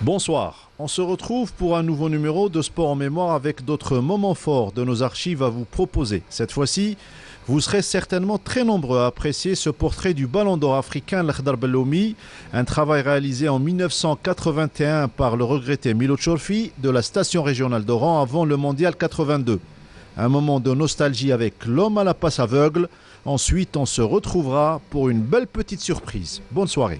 Bonsoir, on se retrouve pour un nouveau numéro de Sport en mémoire avec d'autres moments forts de nos archives à vous proposer. Cette fois-ci, vous serez certainement très nombreux à apprécier ce portrait du Ballon d'Or africain l'Akhdar Belloumi, un travail réalisé en 1981 par le regretté Milo Tchorfi de la station régionale d'Oran avant le Mondial 82. Un moment de nostalgie avec l'homme à la passe aveugle. Ensuite, on se retrouvera pour une belle petite surprise. Bonne soirée.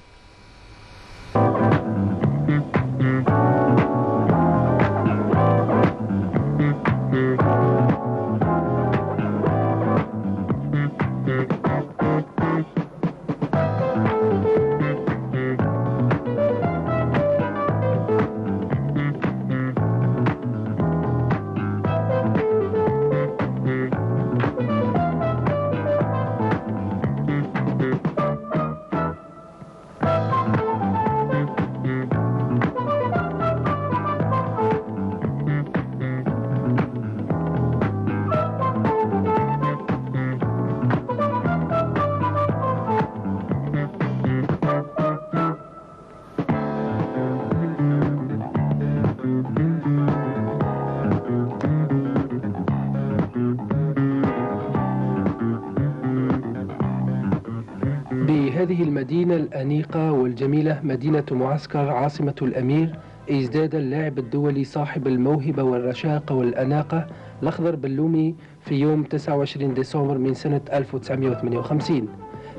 هذه المدينة الأنيقة والجميلة مدينة معسكر عاصمة الأمير ازداد اللاعب الدولي صاحب الموهبة والرشاقة والأناقة الأخضر بلومي في يوم 29 ديسمبر من سنة 1958.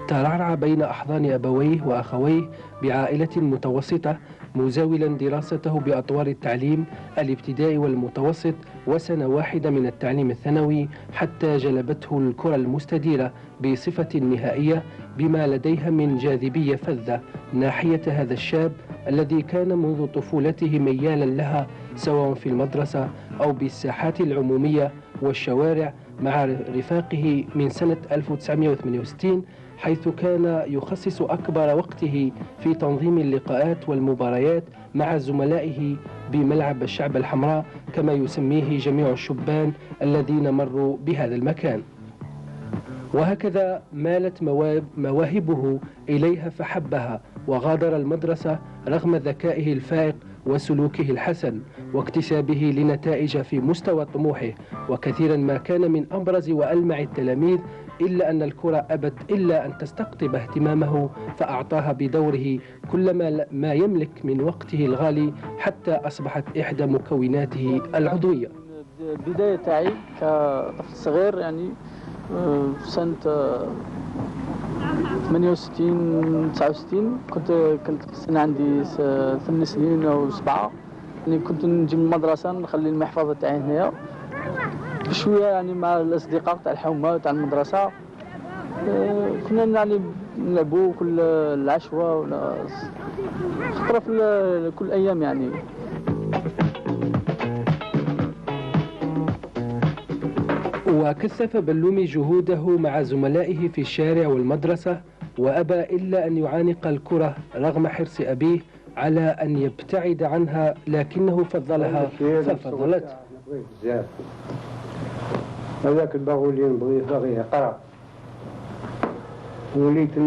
ترعرع بين أحضان أبويه وأخويه بعائلة متوسطة مزاولا دراسته بأطوار التعليم الابتدائي والمتوسط وسنة واحدة من التعليم الثانوي حتى جلبته الكرة المستديرة بصفة نهائية بما لديها من جاذبية فذة ناحية هذا الشاب الذي كان منذ طفولته ميالا لها سواء في المدرسة أو بالساحات العمومية والشوارع مع رفاقه من سنة 1968 حيث كان يخصص أكبر وقته في تنظيم اللقاءات والمباريات مع زملائه بملعب الشعب الحمراء كما يسميه جميع الشبان الذين مروا بهذا المكان. وهكذا مالت مواهبه إليها فحبها وغادر المدرسة رغم ذكائه الفائق وسلوكه الحسن واكتسابه لنتائج في مستوى طموحه، وكثيرا ما كان من أبرز وألمع التلاميذ إلا أن الكرة أبت إلا أن تستقطب اهتمامه فأعطاها بدوره كل ما يملك من وقته الغالي حتى أصبحت إحدى مكوناته العضوية. البداية تاعي كطفل صغير يعني سنة 68 69 كنت السنة عندي 8 سنين أو 7 يعني كنت نجي من المدرسة نخلي المحفظة تاعي هنايا بشوية يعني مع الأصدقاء تاع الحومة تاع المدرسة كنا يعني نلعبوا كل العشوة ولا خطرة في كل أيام يعني. وكثف بلومي جهوده مع زملائه في الشارع والمدرسة وأبى إلا أن يعانق الكرة رغم حرص أبيه على أن يبتعد عنها لكنه فضلها ففضلته. هذاك الباغي اللي نبغي باغي يقرا وليت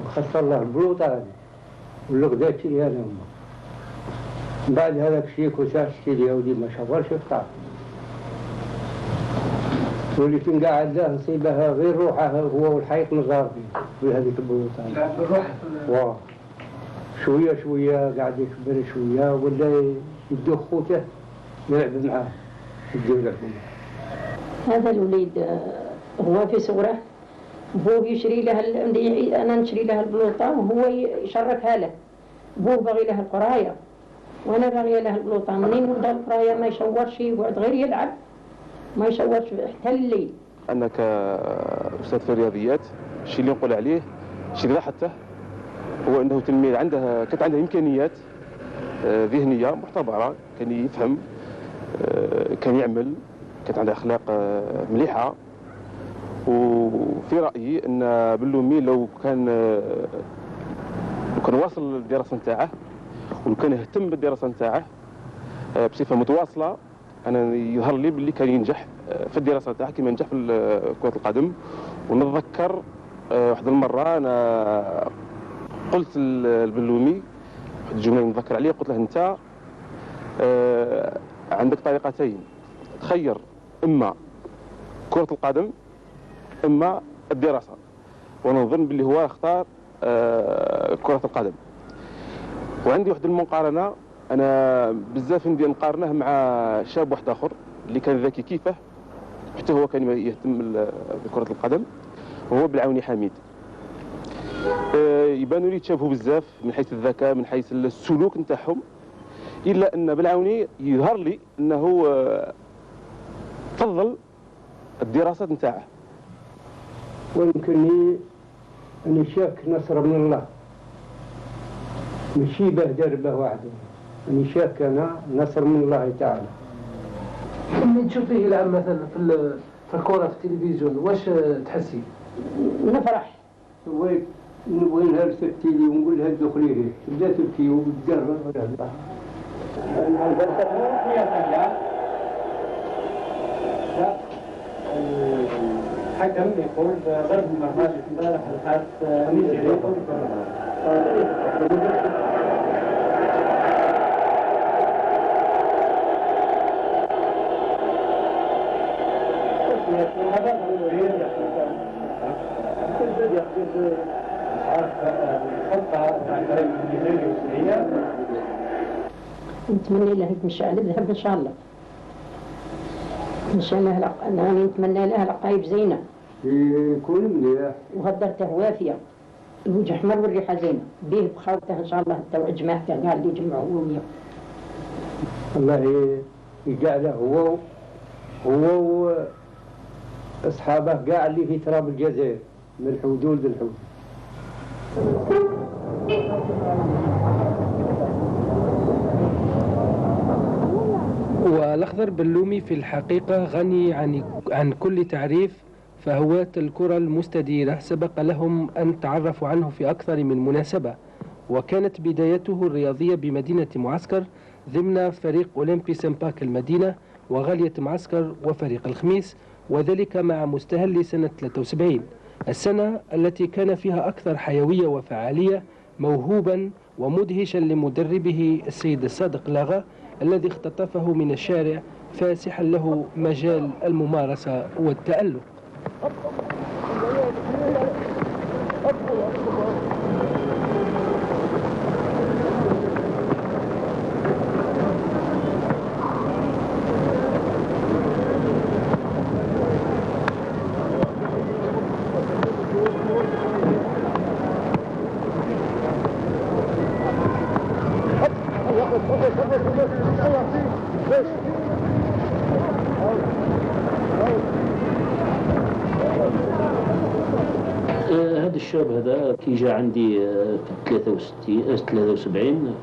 نخسر له البلوطه هذه ولا غداتي ليها انا هما من بعد هذاك الشيء كنت شتي لي ودي ما شافرش يقطع وليت نقعد له نصيبها غير روحه هو والحيط نزار في هذيك البلوطه واه شويه شويه قاعد يكبر شويه ولا يدو خوته يلعب معاه يدو يلعب معاه. هذا الوليد هو في صغره بوه يشري له انا نشري له البلوطه وهو يشركها له. بوه باغي له القرايه وانا باغيه له البلوطه. منين ولد القرايه ما يشورش يقعد غير يلعب ما يشورش حتى الليل. انا كاستاذ في الرياضيات الشيء اللي نقول عليه الشيء اللي لاحظته هو انه تلميذ كانت عنده امكانيات ذهنيه معتبره، كان يفهم، كان يعمل، كانت عنده اخلاق مليحه. وفي رايي ان بلومي لو كان واصل الدراسه نتاعه ولو كان يهتم بالدراسه نتاعه بصفه متواصله انا يظهر لي باللي كان ينجح في الدراسه نتاعه كما ينجح في كره القدم. ونتذكر واحد المره انا قلت للبلومي الجمله اللي نذكر عليها قلت له انت عندك طريقتين تخير، اما كره القدم اما الدراسه، وانا نظن باللي هو اختار كره القدم. وعندي واحد المقارنه انا بزاف ندير نقارنه مع شاب واحد اخر اللي كان ذكي كيفه، حتى هو كان يهتم بكره القدم، وهو بالعوني حميد. يبانوا لي تشابهوا بزاف من حيث الذكاء، من حيث السلوك نتاعهم، الا ان بالعوني يظهر لي انه فضل الدراسات نتاعه. ويمكنني اني شاك نصر من الله، ماشي به دربه وحده، اني شاك انا نصر من الله تعالى. اللي تشوفيه الان مثلا في الكره في التلفزيون واش تحسي؟ نفرح. نبغي نهرس التيلي ونقول لها دخلي هي، تبدا تبكي وتقرر ولا لا. الحكم يقول ضرب المرمى امبارح الحارس نتمنى له يمشي على الذهب ان شاء الله. ان شاء الله انا نتمنى له لقايب زينه يكون مليح وهدرته وافيه، الوجه احمر والريحه زينه، به بخاوته ان شاء الله حتى جماعته كاع اللي جمعوا وياه. الله يجعله هو اصحابه كاع اللي في تراب الجزائر من الحدود للحدود. والأخضر بلومي في الحقيقة غني عن كل تعريف، فهواة الكرة المستديرة سبق لهم أن تعرفوا عنه في أكثر من مناسبة، وكانت بدايته الرياضية بمدينة معسكر ضمن فريق أولمبي سمباك المدينة وغالية معسكر وفريق الخميس، وذلك مع مستهل سنة 73، السنة التي كان فيها أكثر حيوية وفعالية، موهوبا ومدهشا لمدربه السيد الصادق لاغا الذي اختطفه من الشارع فاسحا له مجال الممارسة والتألق. هذا الشاب هذا كي جاء عندي في 73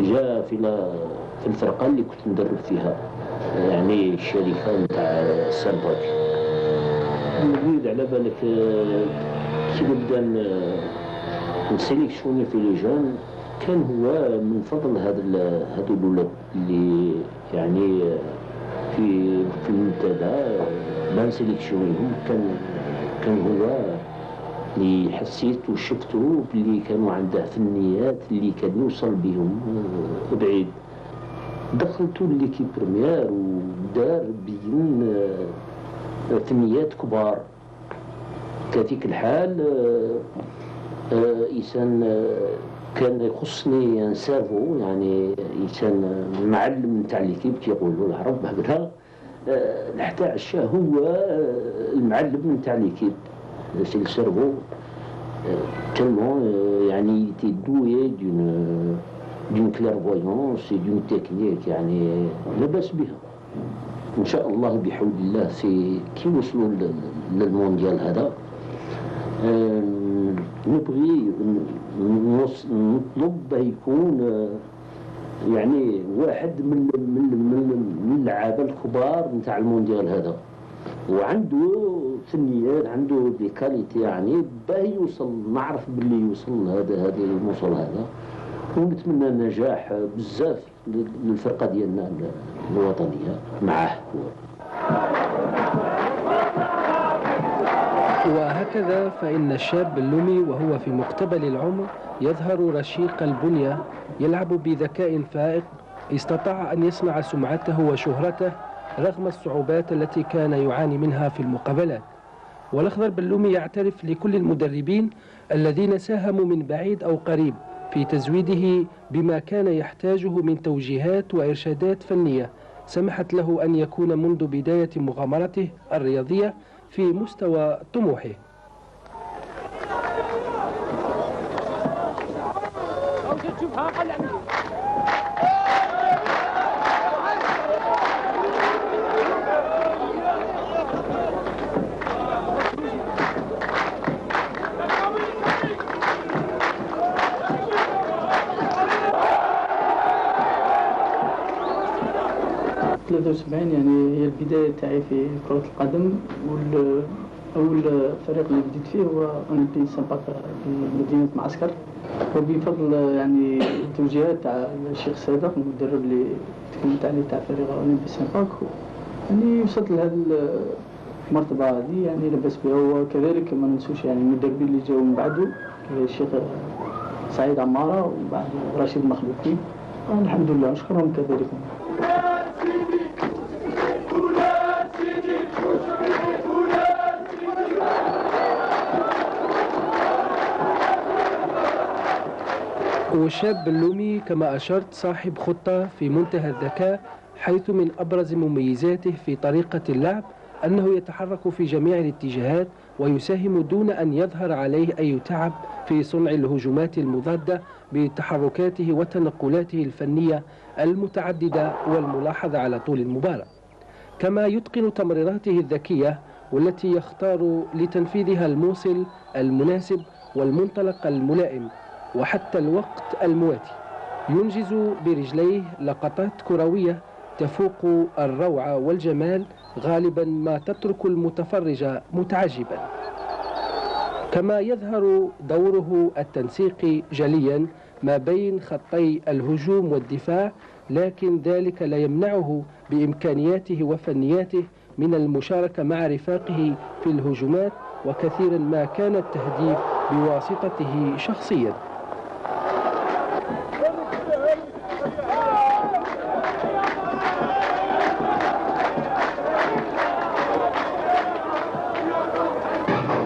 جاء في الفرقة اللي كنت ندرب فيها، يعني الشركة نتاع سامباك. نريد على بالك كي نبدا نسيليكسيوني في لي جون، كان هو من فضل هذو الولاد اللي يعني في المنتدى بنسيليكسيونيهم، كان هو اللي حسيت وشفته اللي كانوا عنده فنيات اللي كان يوصل بهم بعيد. دخلتوا ليكيب بريمير ودار بين فنيات كبار. كذيك الحال إنسان كان يخصني نسافو، يعني إنسان معلم نتاع ليكيب كيقولوا العرب هكذا، حتى عشا هو المعلم نتاع ليكيب في السيرفو، tellement يعني était doué d'une clairvoyance et d'une technique يعني لا بأس بها. إن شاء الله بحول الله في كي وصلوا للمونديال هذا نبغي نطلب يكون يعني واحد من اللعابة الكبار نتاع المونديال هذا، وعنده فنيات، عنده دي كاليتي يعني باه يوصل، نعرف باللي يوصل هذا الموصل هذا، ونتمنى النجاح بزاف للفرقة ديالنا الوطنية معاه. وهكذا فإن الشاب اللومي وهو في مقتبل العمر يظهر رشيق البنية، يلعب بذكاء فائق، استطاع أن يصنع سمعته وشهرته رغم الصعوبات التي كان يعاني منها في المقابلات. والأخضر بلومي يعترف لكل المدربين الذين ساهموا من بعيد أو قريب في تزويده بما كان يحتاجه من توجيهات وإرشادات فنية سمحت له أن يكون منذ بداية مغامرته الرياضية في مستوى طموحه. يعني هي البداية تاعي في كرة القدم، أول فريق اللي بديت فيه هو أولمبي سامباك في مدينة معسكر، وبفضل يعني التوجيهات تاع الشيخ صادق المدرب اللي تكلمت عليه تاع فريق أولمبي سامباك، يعني وصلت لهذه المرتبة هذه يعني لبس بها. وكذلك ما ننسوش يعني المدربين اللي جاوا من بعده الشيخ سعيد عمارة وبعد رشيد مخلوقي، الحمد لله أشكرهم كذلك. والشاب اللومي كما أشرت صاحب خطة في منتهى الذكاء، حيث من أبرز مميزاته في طريقة اللعب أنه يتحرك في جميع الاتجاهات ويساهم دون أن يظهر عليه أي تعب في صنع الهجمات المضادة بتحركاته وتنقلاته الفنية المتعددة والملاحظة على طول المباراة، كما يتقن تمريراته الذكية والتي يختار لتنفيذها الموصل المناسب والمنطلق الملائم وحتى الوقت المواتي. ينجز برجليه لقطات كروية تفوق الروعة والجمال، غالبا ما تترك المتفرج متعجبا. كما يظهر دوره التنسيقي جليا ما بين خطي الهجوم والدفاع، لكن ذلك لا يمنعه بإمكانياته وفنياته من المشاركة مع رفاقه في الهجومات، وكثيرا ما كان التهديف بواسطته شخصيا.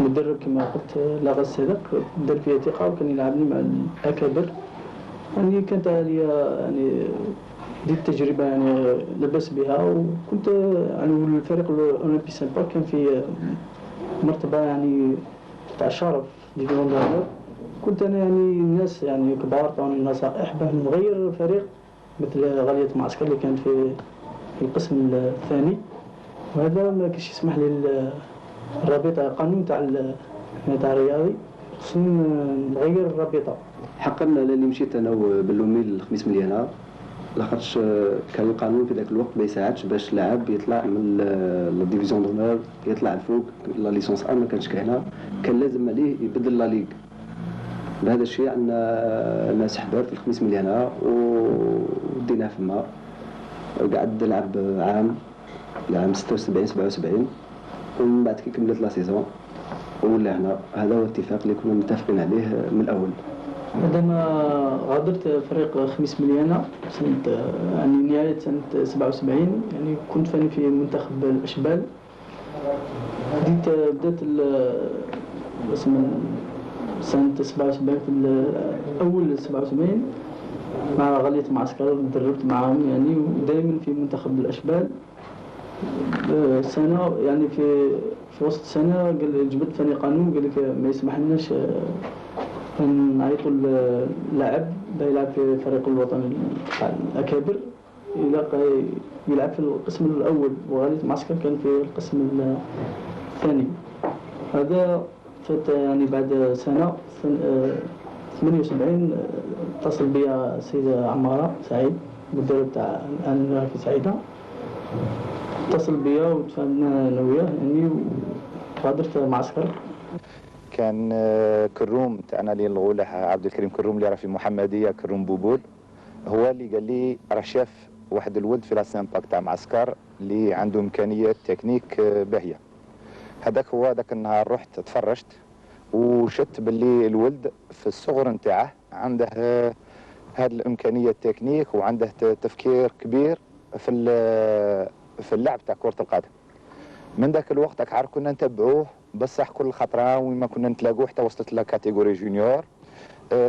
مدرب كما قلت لاغا الصدق، مدرب فيه ثقة وكان يلعبني مع الأكابر، يعني كانت لي يعني دي التجربة يعني لبس بها. وكنت يعني الفريق الأولمبي سامباك كان في مرتبة يعني تاع شرف ديفيزيون دونور. كنت أنا يعني الناس يعني كبار طاني نصائح باه نغير الفريق، مثل غالية معسكر اللي كانت في القسم الثاني، وهذا ما كانش يسمح لي الرابطة قانون تاع الرياضي خصني نغير الرابطة. حقا لاني مشيت انا وبلومي للخميس مليانه، لاخاطش كان القانون في ذاك الوقت ما يساعدش باش لاعب يطلع من لا ديفيزيون دونور يطلع الفوق لا ليسونس ما كانش كاينه، كان لازم عليه يبدل لا ليغ. بهذا الشيء عندنا ناس حبار في الخميس مليانه وديناه فما، قعد نلعب عام 76 77، ومن بعد كي كملت لا سيزون ولا هنا. هذا هو الاتفاق اللي كنا متفقين عليه من الاول. عندما غادرت فريق خميس مليانة سنة يعني نهاية سنة 77، يعني كنت فاني في منتخب الأشبال. بدأت سنة 77 في أول 77 مع غالية معسكر، تدربت معهم يعني، ودائما في منتخب الأشبال. سنة يعني في وسط السنة قال جبت فاني قانون قال لك ما يسمح لناش نعيطوا اللاعب يلعب في الفريق الوطني تاع الأكابر، يلعب في القسم الأول، وغالية معسكر كان في القسم الثاني. هذا فات يعني بعد سنة 78 اتصل بي السيدة عمارة سعيد المدرب تاع الآن في سعيدة، اتصل بيا وتفاهمنا انا وياه يعني، وغادرت معسكر. كان كروم تاعنا اللي نلغوله عبد الكريم كروم اللي راه في محمديه، كروم بوبول، هو اللي قال لي راه شاف واحد الولد في لا سامباك تاع معسكر اللي عنده امكانيات تكنيك باهيه. هذاك هو ذاك النهار رحت تفرجت وشت باللي الولد في الصغر نتاعه عنده هذه الامكانيه التكنيك وعنده تفكير كبير في اللعب تاع كره القدم. من ذاك الوقت عارف كنا نتبعوه بصح كل خطره وين ما كنا نتلاقوه حتى وصلت لكاتيجوري جونيور.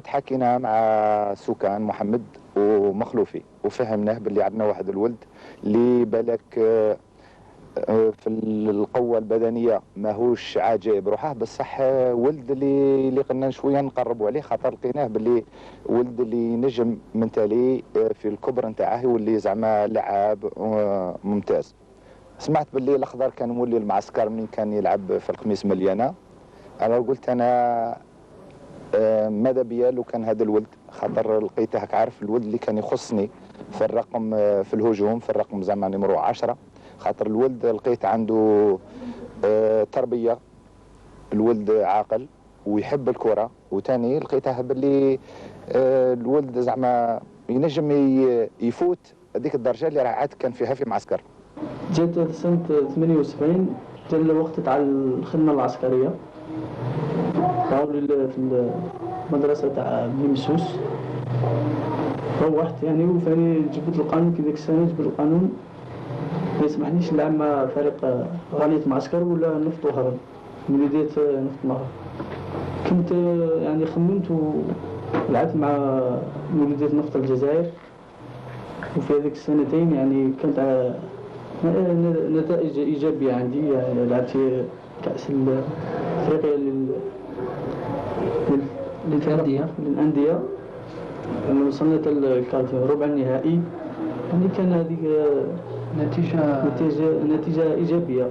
تحكينا مع سكان محمد ومخلوفي وفهمناه باللي عندنا واحد الولد اللي بالك في القوة البدنية ماهوش عاجب روحه بصح ولد اللي قلنا شوية نقربوا عليه خاطر لقيناه باللي ولد اللي نجم من تالي في الكبر نتاعه يولي زعما لعاب ممتاز. سمعت باللي الأخضر كان مولي المعسكر من كان يلعب في الخميس مليانة. أنا قلت أنا ماذا بيا لو كان هذا الولد خاطر لقيته هك عارف الولد اللي كان يخصني في الرقم في الهجوم في الرقم زعما نمرو 10 خاطر الولد لقيت عنده تربية الولد عاقل ويحب الكرة وتاني لقيته باللي الولد زعما ينجم يفوت هذيك الدرجة اللي عاد كان فيها في معسكر. جيت سنة 78 جا الوقت تاع الخدمة العسكرية في المدرسة تاع بليمسوس. روحت يعني وفاني جبت القانون كي ديك السنة جبت القانون ما يسمحنيش نلعب مع فريق غالية معسكر ولا نفط وهرم مولودية نفط مهر. كنت يعني خممت ولعبت مع مولودية نفط الجزائر وفي هذيك السنتين يعني كانت نتائج إيجابية عندي. يعني لعبت في كأس أفريقيا للأندية وصلنا ربع النهائي. يعني كان هذه نتيجة إيجابية.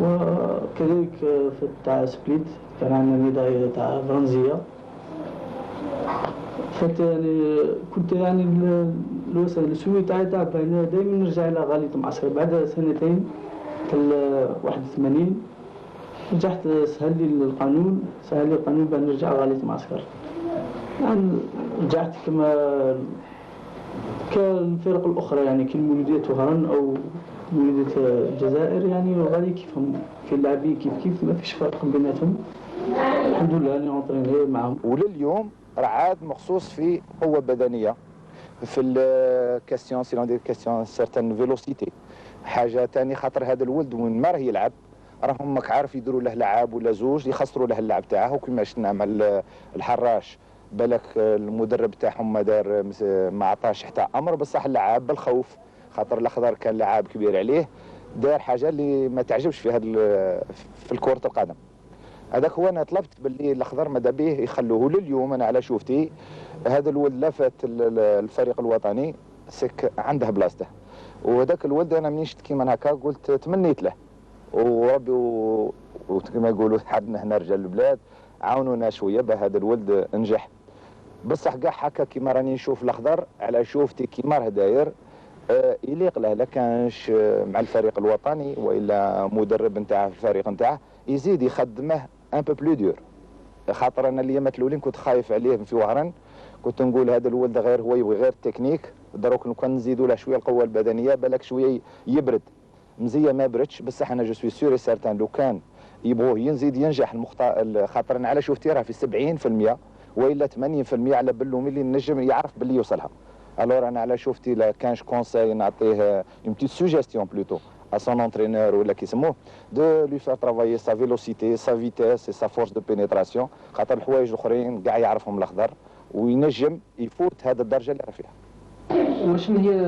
وكذلك في تاع سبليت كان عندنا ميدالية تاع برونزية. كنت يعني السوي تاعي تعب دائما نرجع إلى غالية معسكر. بعد سنتين 81 رجعت سهل لي القانون بأن نرجع غالية معسكر. يعني رجعت كما كالفرق الأخرى يعني كالمولودية وهران أو مولودية الجزائر يعني غادي كيفهم في اللاعبين كيف ما فيش فرق بيناتهم. الحمد لله أني أونطريني معهم. ولليوم رعاد مخصوص في قوة بدنية في الكاستيون سي دي كاستيون سيرتان فيلوسيتي. حاجة تاني خاطر هذا الولد وين ما راه يلعب راهم ماك عارف يديروا له لعاب ولا زوج يخسروا له اللعب تاعه. وكما شفنا مع الحراش بالك المدرب تاعهم ما عطاش حتى امر بصح اللعاب بالخوف خاطر الاخضر كان لعاب كبير عليه دار حاجه اللي ما تعجبش في في كره القدم. هذاك هو انا طلبت باللي الاخضر ماذا به يخلوه لليوم. انا على شوفتي هذا الولد لفت الفريق الوطني سك عنده بلاصته. وهذاك الولد انا منين شفت كيما هكا قلت تمنيت له وربي وكما يقولوا حدنا هنا رجال البلاد عاونونا شويه بهذا الولد نجح. بصح كاع هكا كيما راني نشوف الاخضر على شوفتي كيما راه داير يليق له لا كانش مع الفريق الوطني والا مدرب نتاع الفريق نتاعه يزيد يخدمه ان بو بلو دور. خاطر انا الايامات الاولين كنت خايف عليه في وهران كنت نقول هذا الولد غير هو يبغي غير التكنيك دروك لو كان نزيدوا له شويه القوه البدنيه بالك شويه يبرد. مزيه ما بردش بصح انا جو سوي سور سارتان لو كان يبغوه يزيد ينجح خاطر انا على شوفتي راه في 70% والا 80% على بالو ملي النجم يعرف باللي يوصلها. الور انا على شوفتي لا كانش كونساي نعطيه اون بتيت سوجيستيون بلوتو à son entraîneur ولا كيسموه de lui faire travailler sa vélocité, sa vitesse et sa force de pénétration خاطر الحوايج الاخرين كاع يعرفهم الاخضر وينجم يفوت هذا الدرجه اللي راه فيها. وشنو هي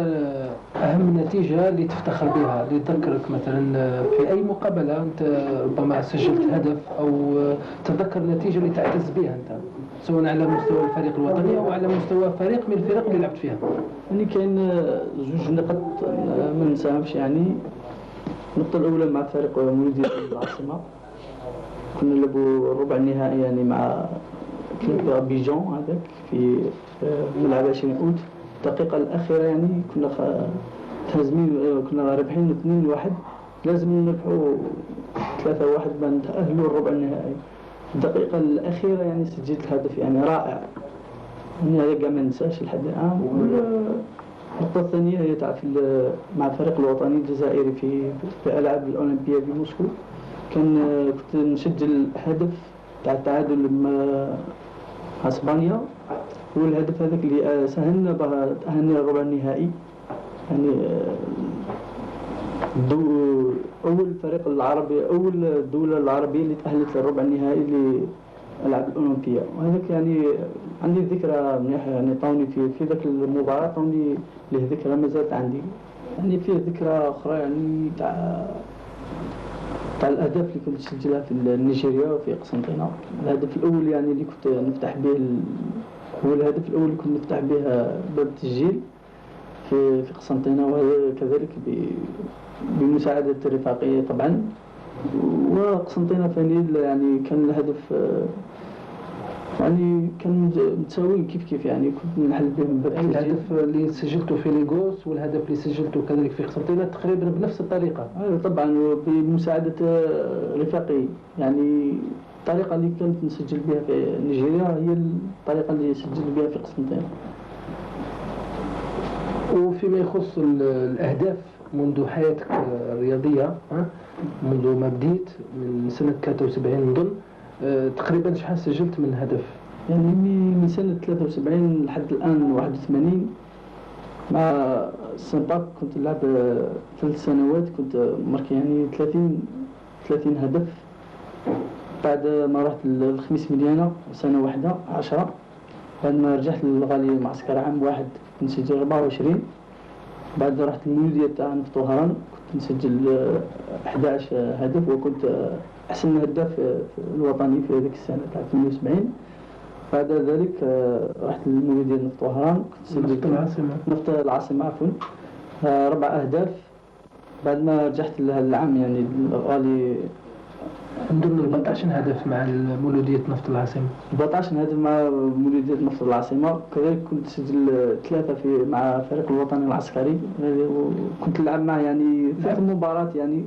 أهم نتيجة اللي تفتخر بها اللي تذكرك مثلا في أي مقابلة أنت ربما سجلت هدف أو تتذكر النتيجة اللي تعتز بها أنت سواء على مستوى الفريق الوطني أو على مستوى فريق من الفرق اللي لعبت فيها؟ يعني كاين زوج نقط ما ننساهمش. يعني النقطة الأولى مع فريق مولودية العاصمة كنا نلعبوا ربع النهائي يعني مع كلوب أبيجان هذاك في ملعب 20 أوت. الدقيقة الأخيرة يعني كنا تهزمين كنا رابحين 2-1 لازم نربحوا 3-1 بان نتأهلوا الربع النهائي. الدقيقة الأخيرة يعني سجلت الهدف يعني رائع يعني هذا كاع ما ننساش لحد الآن. النقطة الثانية هي تاع مع الفريق الوطني الجزائري في ألعاب الأولمبية في موسكو كنت نسجل هدف تاع التعادل مع اسبانيا، هو الهدف هذاك اللي ساهمنا به تأهلنا الربع النهائي. يعني أول فريق العربي، أول الدولة العربية اللي تأهلت للربع النهائي للألعاب الأولمبية. وهذاك يعني عندي ذكرى مليحة، يعني طاوني في ذاك المباراة طاوني له ذكرى ما زالت عندي. يعني فيه ذكرى أخرى يعني تاع الأهداف اللي كنت نسجلها في نيجيريا وفي قسنطينة. الهدف الأول يعني اللي كنت نفتح به هو الهدف الأول اللي كنت نفتح به باب التسجيل في قسنطينة، وهذا كذلك بمساعدة الرفاقية طبعا. وقسنطينة ثاني يعني كان الهدف يعني كان متساويين كيف يعني كنت نحل بهم باب التسجيل. الهدف اللي سجلته في ليغوس والهدف اللي سجلته كذلك في قسنطينة تقريبا بنفس الطريقة. طبعا بمساعدة رفاقي، يعني الطريقة اللي كنت نسجل بها في نيجيريا هي الطريقة اللي سجلت بها في قسنطينة. وفيما يخص الأهداف منذ حياتك الرياضية، منذ ما بديت من سنة 73 نظن، تقريبا شحال سجلت من هدف؟ يعني من سنة 73 لحد الآن 81. مع السنباك كنت نلعب 3 سنوات، كنت مركي يعني 30 هدف. بعد ما رحت للخميس مليانة سنة واحدة 10. بعد ما رجعت للغالية معسكر عام واحد كنت نسجل 24. بعد رحت المولودية تاع نفط وهران كنت نسجل 11 هدف، وكنت أحسن هداف الوطني في هذيك السنة تاع 78. بعد ذلك رحت للمولودية نفط وهران كنت نسجل نفط العاصمة عفوا 4 أهداف. بعد ما رجعت العام يعني الغالي ضمن 14 هدف مع مولودية نفط العاصمة. 14 هدف مع مولودية نفط العاصمة. كذلك كنت سجل 3 مع فريق الوطني العسكري، كنت نلعب معه يعني 3 مباريات يعني.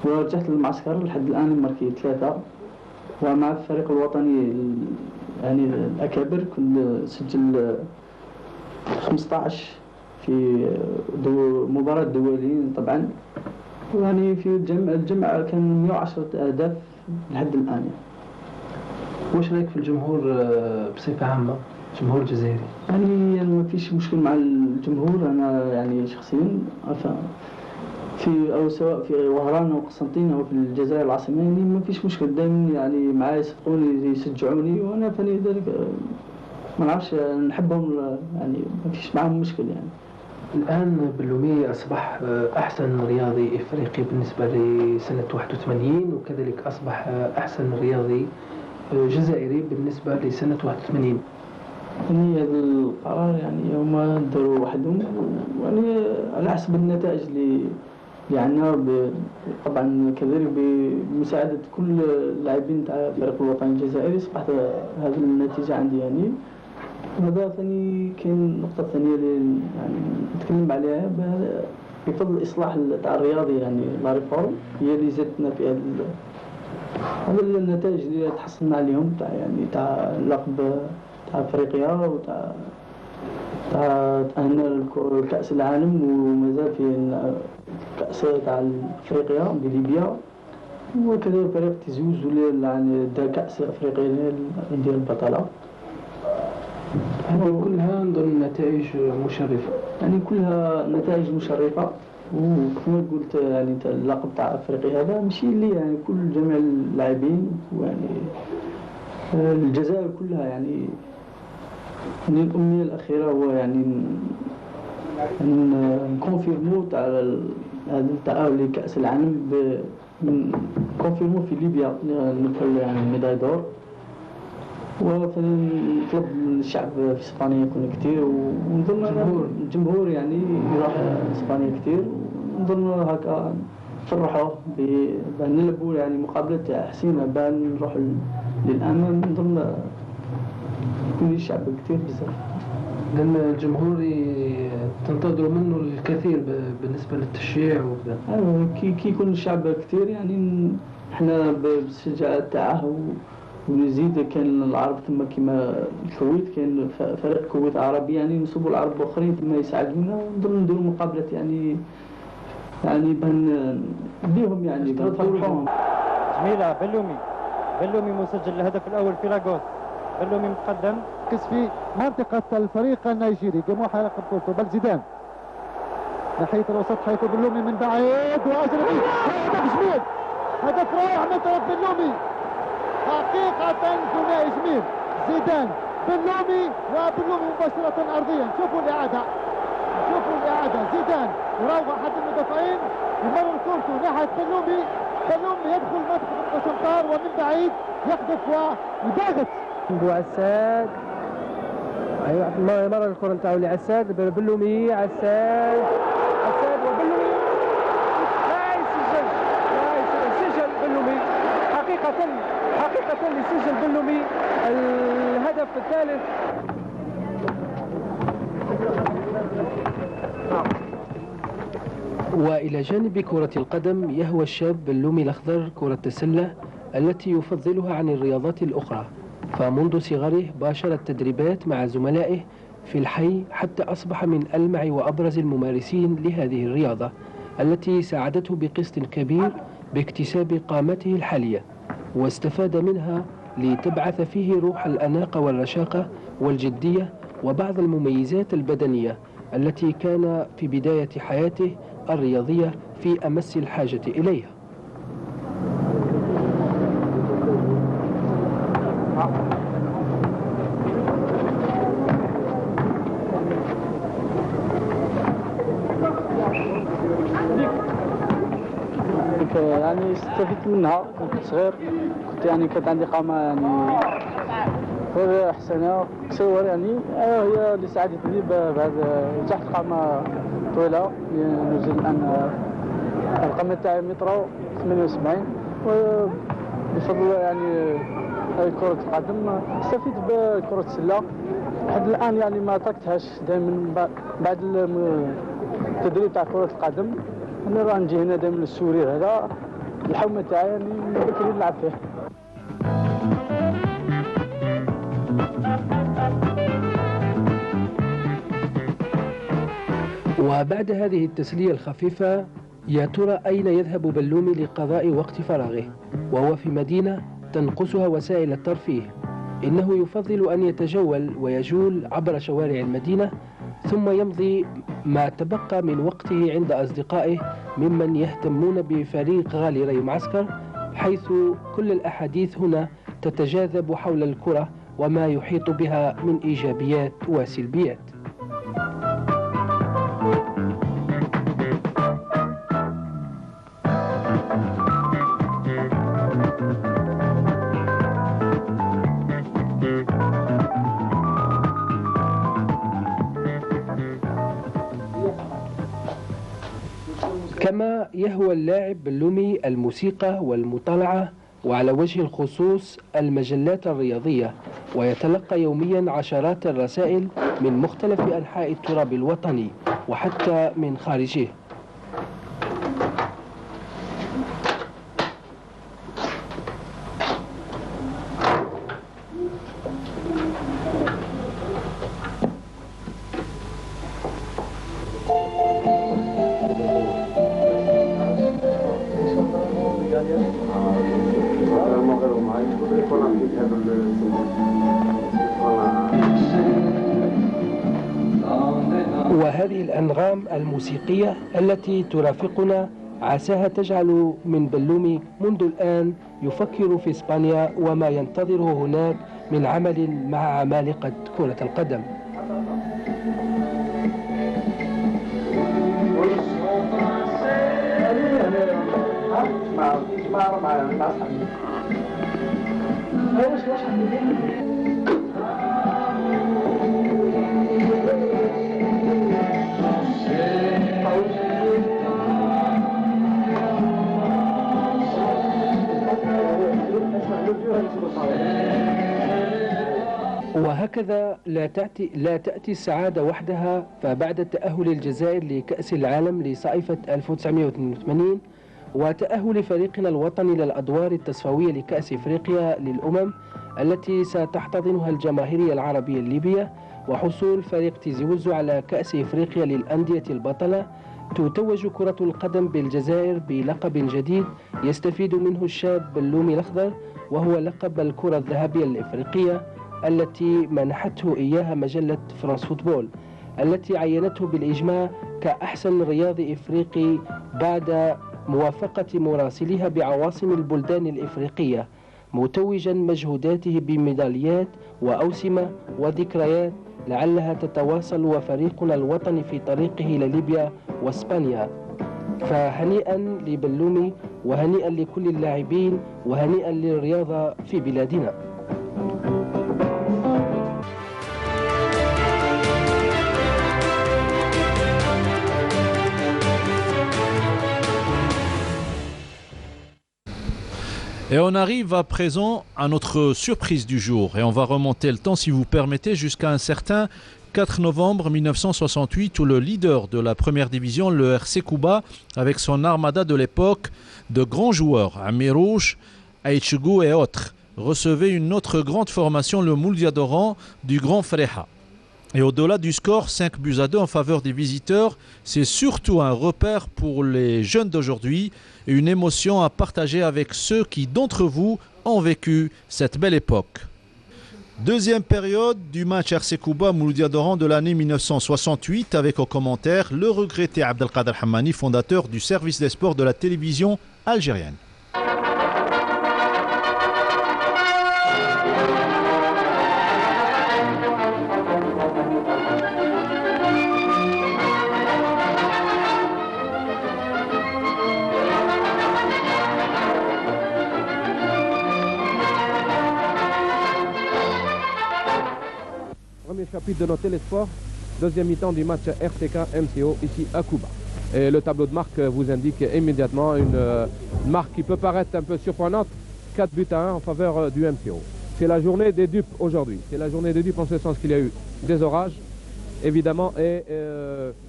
ورجعت للمعسكر لحد الآن مركي 3. ومع الفريق الوطني يعني الأكابر كنت سجل 15 في مباراة دولية طبعا. يعني في الجمع كان 110 أهداف لحد الآن يعني. واش رايك في الجمهور بصفة عامة، الجمهور الجزائري؟ يعني ما فيش مشكل مع الجمهور. أنا يعني شخصيا أو سواء في وهران أو قسنطينة أو في الجزائر العاصمة يعني ما فيش مشكل. دائما يعني معايا يصدقوني يشجعوني، وأنا فني ذلك ما نعرفش نحبهم يعني ما فيش معهم مشكل يعني. الآن بلومي أصبح أحسن رياضي إفريقي بالنسبة لسنة 81، وكذلك أصبح أحسن رياضي جزائري بالنسبة لسنة 81. يعني هذا القرار يعني هما داروا وحدهم يعني على حسب النتائج اللي عندنا. طبعا كذلك بمساعدة كل اللاعبين تاع الفريق الوطني الجزائري أصبحت هذه النتيجة عندي يعني. هذا ثاني كاين النقطة الثانية اللي يعني نتكلم عليها بفضل الإصلاح تاع الرياضي يعني لا ريفورم هي اللي زادتنا في هذا النتائج اللي تحصلنا عليهم تاع يعني تاع اللقب تاع افريقيا وتاع تأهلنا لكأس العالم، ومازال في كأس تاع افريقيا بليبيا، وكذا فريق تزوز ولا يعني دا كأس افريقيا ديال البطلة. هذه كلها نظن نتائج مشرفة، يعني كلها نتائج مشرفة. وكما قلت يعني اللقب تاع افريقيا هذا ماشي اللي يعني كل جميع اللاعبين ويعني الجزائر كلها يعني الأمنية الأخيرة هو يعني نكونفيرمو تاع هذا التأهل لكأس العالم نكونفيرمو في ليبيا ندخل يعني ميداي دور. ونطلب من الشعب في اسبانيا يكون كثير، ونظن الجمهور يعني يروح اسبانيا كثير، ونظن هكا نفرحوه بان نلعبوا يعني مقابلة حسينة بان نروح للأمام. نظن يكون الشعب كثير بزاف، لأن الجمهور تنتظر منه الكثير بالنسبة للتشجيع وكذا. أيوة كي يكون الشعب كثير يعني احنا بالشجاعة تاعه. ونزيد كان العرب ثم كما الكويت كان فريق الكويت عربي يعني نصبوا العرب الاخرين ثم يساعدونا، ونظن نديروا مقابلات يعني يعني بهم يعني بنفرحوهم. جميلة بلومي مسجل الهدف الأول في لاغوس. بلومي متقدم في منطقة الفريق النيجيري جموح يراقب كورته بل زيدان ناحية الوسط حيث بلومي من بعيد وأجربي هدف جميل، هدف رائع من طرف بلومي حقيقة ثنائي جميل. زيدان بلومي وبلومي مباشرة أرضيا. شوفوا الإعادة زيدان يراوغ أحد المدافعين يمرر كورته ناحية بلومي يدخل منطقة الشمطار ومن بعيد يقذف ويباغت بوعساد. ايوه مرة الكرة نتاعو لعساد بلومي عساد وبلومي لا يسجل بلومي حقيقة يسجل بلومي الهدف الثالث. وإلى جانب كرة القدم يهوى الشاب بلومي الأخضر كرة السلة التي يفضلها عن الرياضات الأخرى، فمنذ صغره باشر التدريبات مع زملائه في الحي حتى أصبح من ألمع وأبرز الممارسين لهذه الرياضة التي ساعدته بقسط كبير باكتساب قامته الحالية، واستفاد منها لتبعث فيه روح الأناقة والرشاقة والجدية وبعض المميزات البدنية التي كان في بداية حياته الرياضية في أمس الحاجة إليها. يعني استفدت منها كنت صغير، كانت عندي قامة يعني غير حسنة قصير يعني هي اللي ساعدتني بعد تحت قامة طويلة نزل الآن القامة تاعي متر 78 وبفضل يعني كرة القدم استفدت بكرة السلة لحد الآن يعني ما تركتهاش دائما بعد التدريب تاع كرة القدم. أنا راه نجي هنا دائما للسورير هذا الحومة تاعي يعني بكري نلعب فيه. وبعد هذه التسلية الخفيفة يا ترى أين يذهب بلومي لقضاء وقت فراغه وهو في مدينة تنقصها وسائل الترفيه؟ إنه يفضل أن يتجول ويجول عبر شوارع المدينة ثم يمضي ما تبقى من وقته عند أصدقائه ممن يهتمون بفريق غالي ري معسكر، حيث كل الأحاديث هنا تتجاذب حول الكرة وما يحيط بها من إيجابيات وسلبيات. كما يهوى اللاعب بلومي الموسيقى والمطالعة وعلى وجه الخصوص المجلات الرياضية، ويتلقى يوميا عشرات الرسائل من مختلف أنحاء التراب الوطني وحتى من خارجه. وهذه الأنغام الموسيقية التي ترافقنا عساها تجعل من بلومي منذ الآن يفكر في إسبانيا وما ينتظره هناك من عمل مع عمالقة كرة القدم. وهكذا لا تأتي السعادة وحدها، فبعد تأهل الجزائر لكأس العالم لصيفة 1982 وتأهل فريقنا الوطني للأدوار التصفوية لكأس إفريقيا للأمم التي ستحتضنها الجماهيرية العربية الليبية، وحصول فريق تيزي وزو على كأس إفريقيا للأندية البطلة، تتوج كرة القدم بالجزائر بلقب جديد يستفيد منه الشاب بلومي الأخضر، وهو لقب الكرة الذهبية الإفريقية التي منحته إياها مجلة فرانس فوتبول، التي عينته بالإجماع كأحسن رياضي إفريقي بعد موافقة مراسليها بعواصم البلدان الإفريقية، متوجا مجهوداته بميداليات وأوسمة وذكريات لعلها تتواصل وفريقنا الوطني في طريقه إلى ليبيا واسبانيا. فهنيئا لبلومي وهنيئا لكل اللاعبين وهنيئا للرياضة في بلادنا. Et on arrive à présent à notre surprise du jour et on va remonter le temps, si vous permettez, jusqu'à un certain 4 novembre 1968 où le leader de la première division, le RC Kouba, avec son armada de l'époque de grands joueurs, Amirouche, Aïtchougou et autres, recevait une autre grande formation, le Mouldia d'Oran du Grand Freha. Et au-delà du score 5-2 en faveur des visiteurs, c'est surtout un repère pour les jeunes d'aujourd'hui et une émotion à partager avec ceux qui d'entre vous ont vécu cette belle époque. Deuxième période du match RC Kouba Mouloudia d'Oran de l'année 1968 avec au commentaire le regretté Abdelkader Hammani, fondateur du service des sports de la télévision algérienne. Premier chapitre de nos télésports, deuxième mi-temps du match RCK MCO ici à Kouba. Et le tableau de marque vous indique immédiatement une marque qui peut paraître un peu surprenante, 4-1 en faveur du MCO. C'est la journée des dupes aujourd'hui. C'est la journée des dupes en ce sens qu'il y a eu des orages, évidemment, et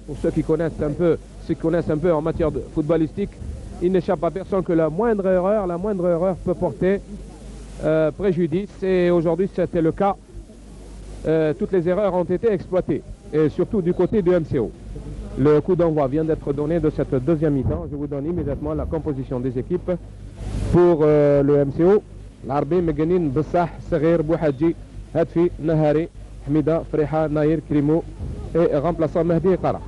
pour ceux qui connaissent un peu en matière de footballistique, il n'échappe à personne que la moindre erreur peut porter préjudice. Et aujourd'hui, c'était le cas. Toutes les erreurs ont été exploitées, et surtout du côté du MCO. Le coup d'envoi vient d'être donné de cette deuxième mi-temps. Je vous donne immédiatement la composition des équipes pour le MCO. L'arbi, Meganin, Bessah, Serir, Bouhadji, Hadfi, Nahari, Hamida, Freha, Naïr, Krimou et remplaçant Mehdi Qara.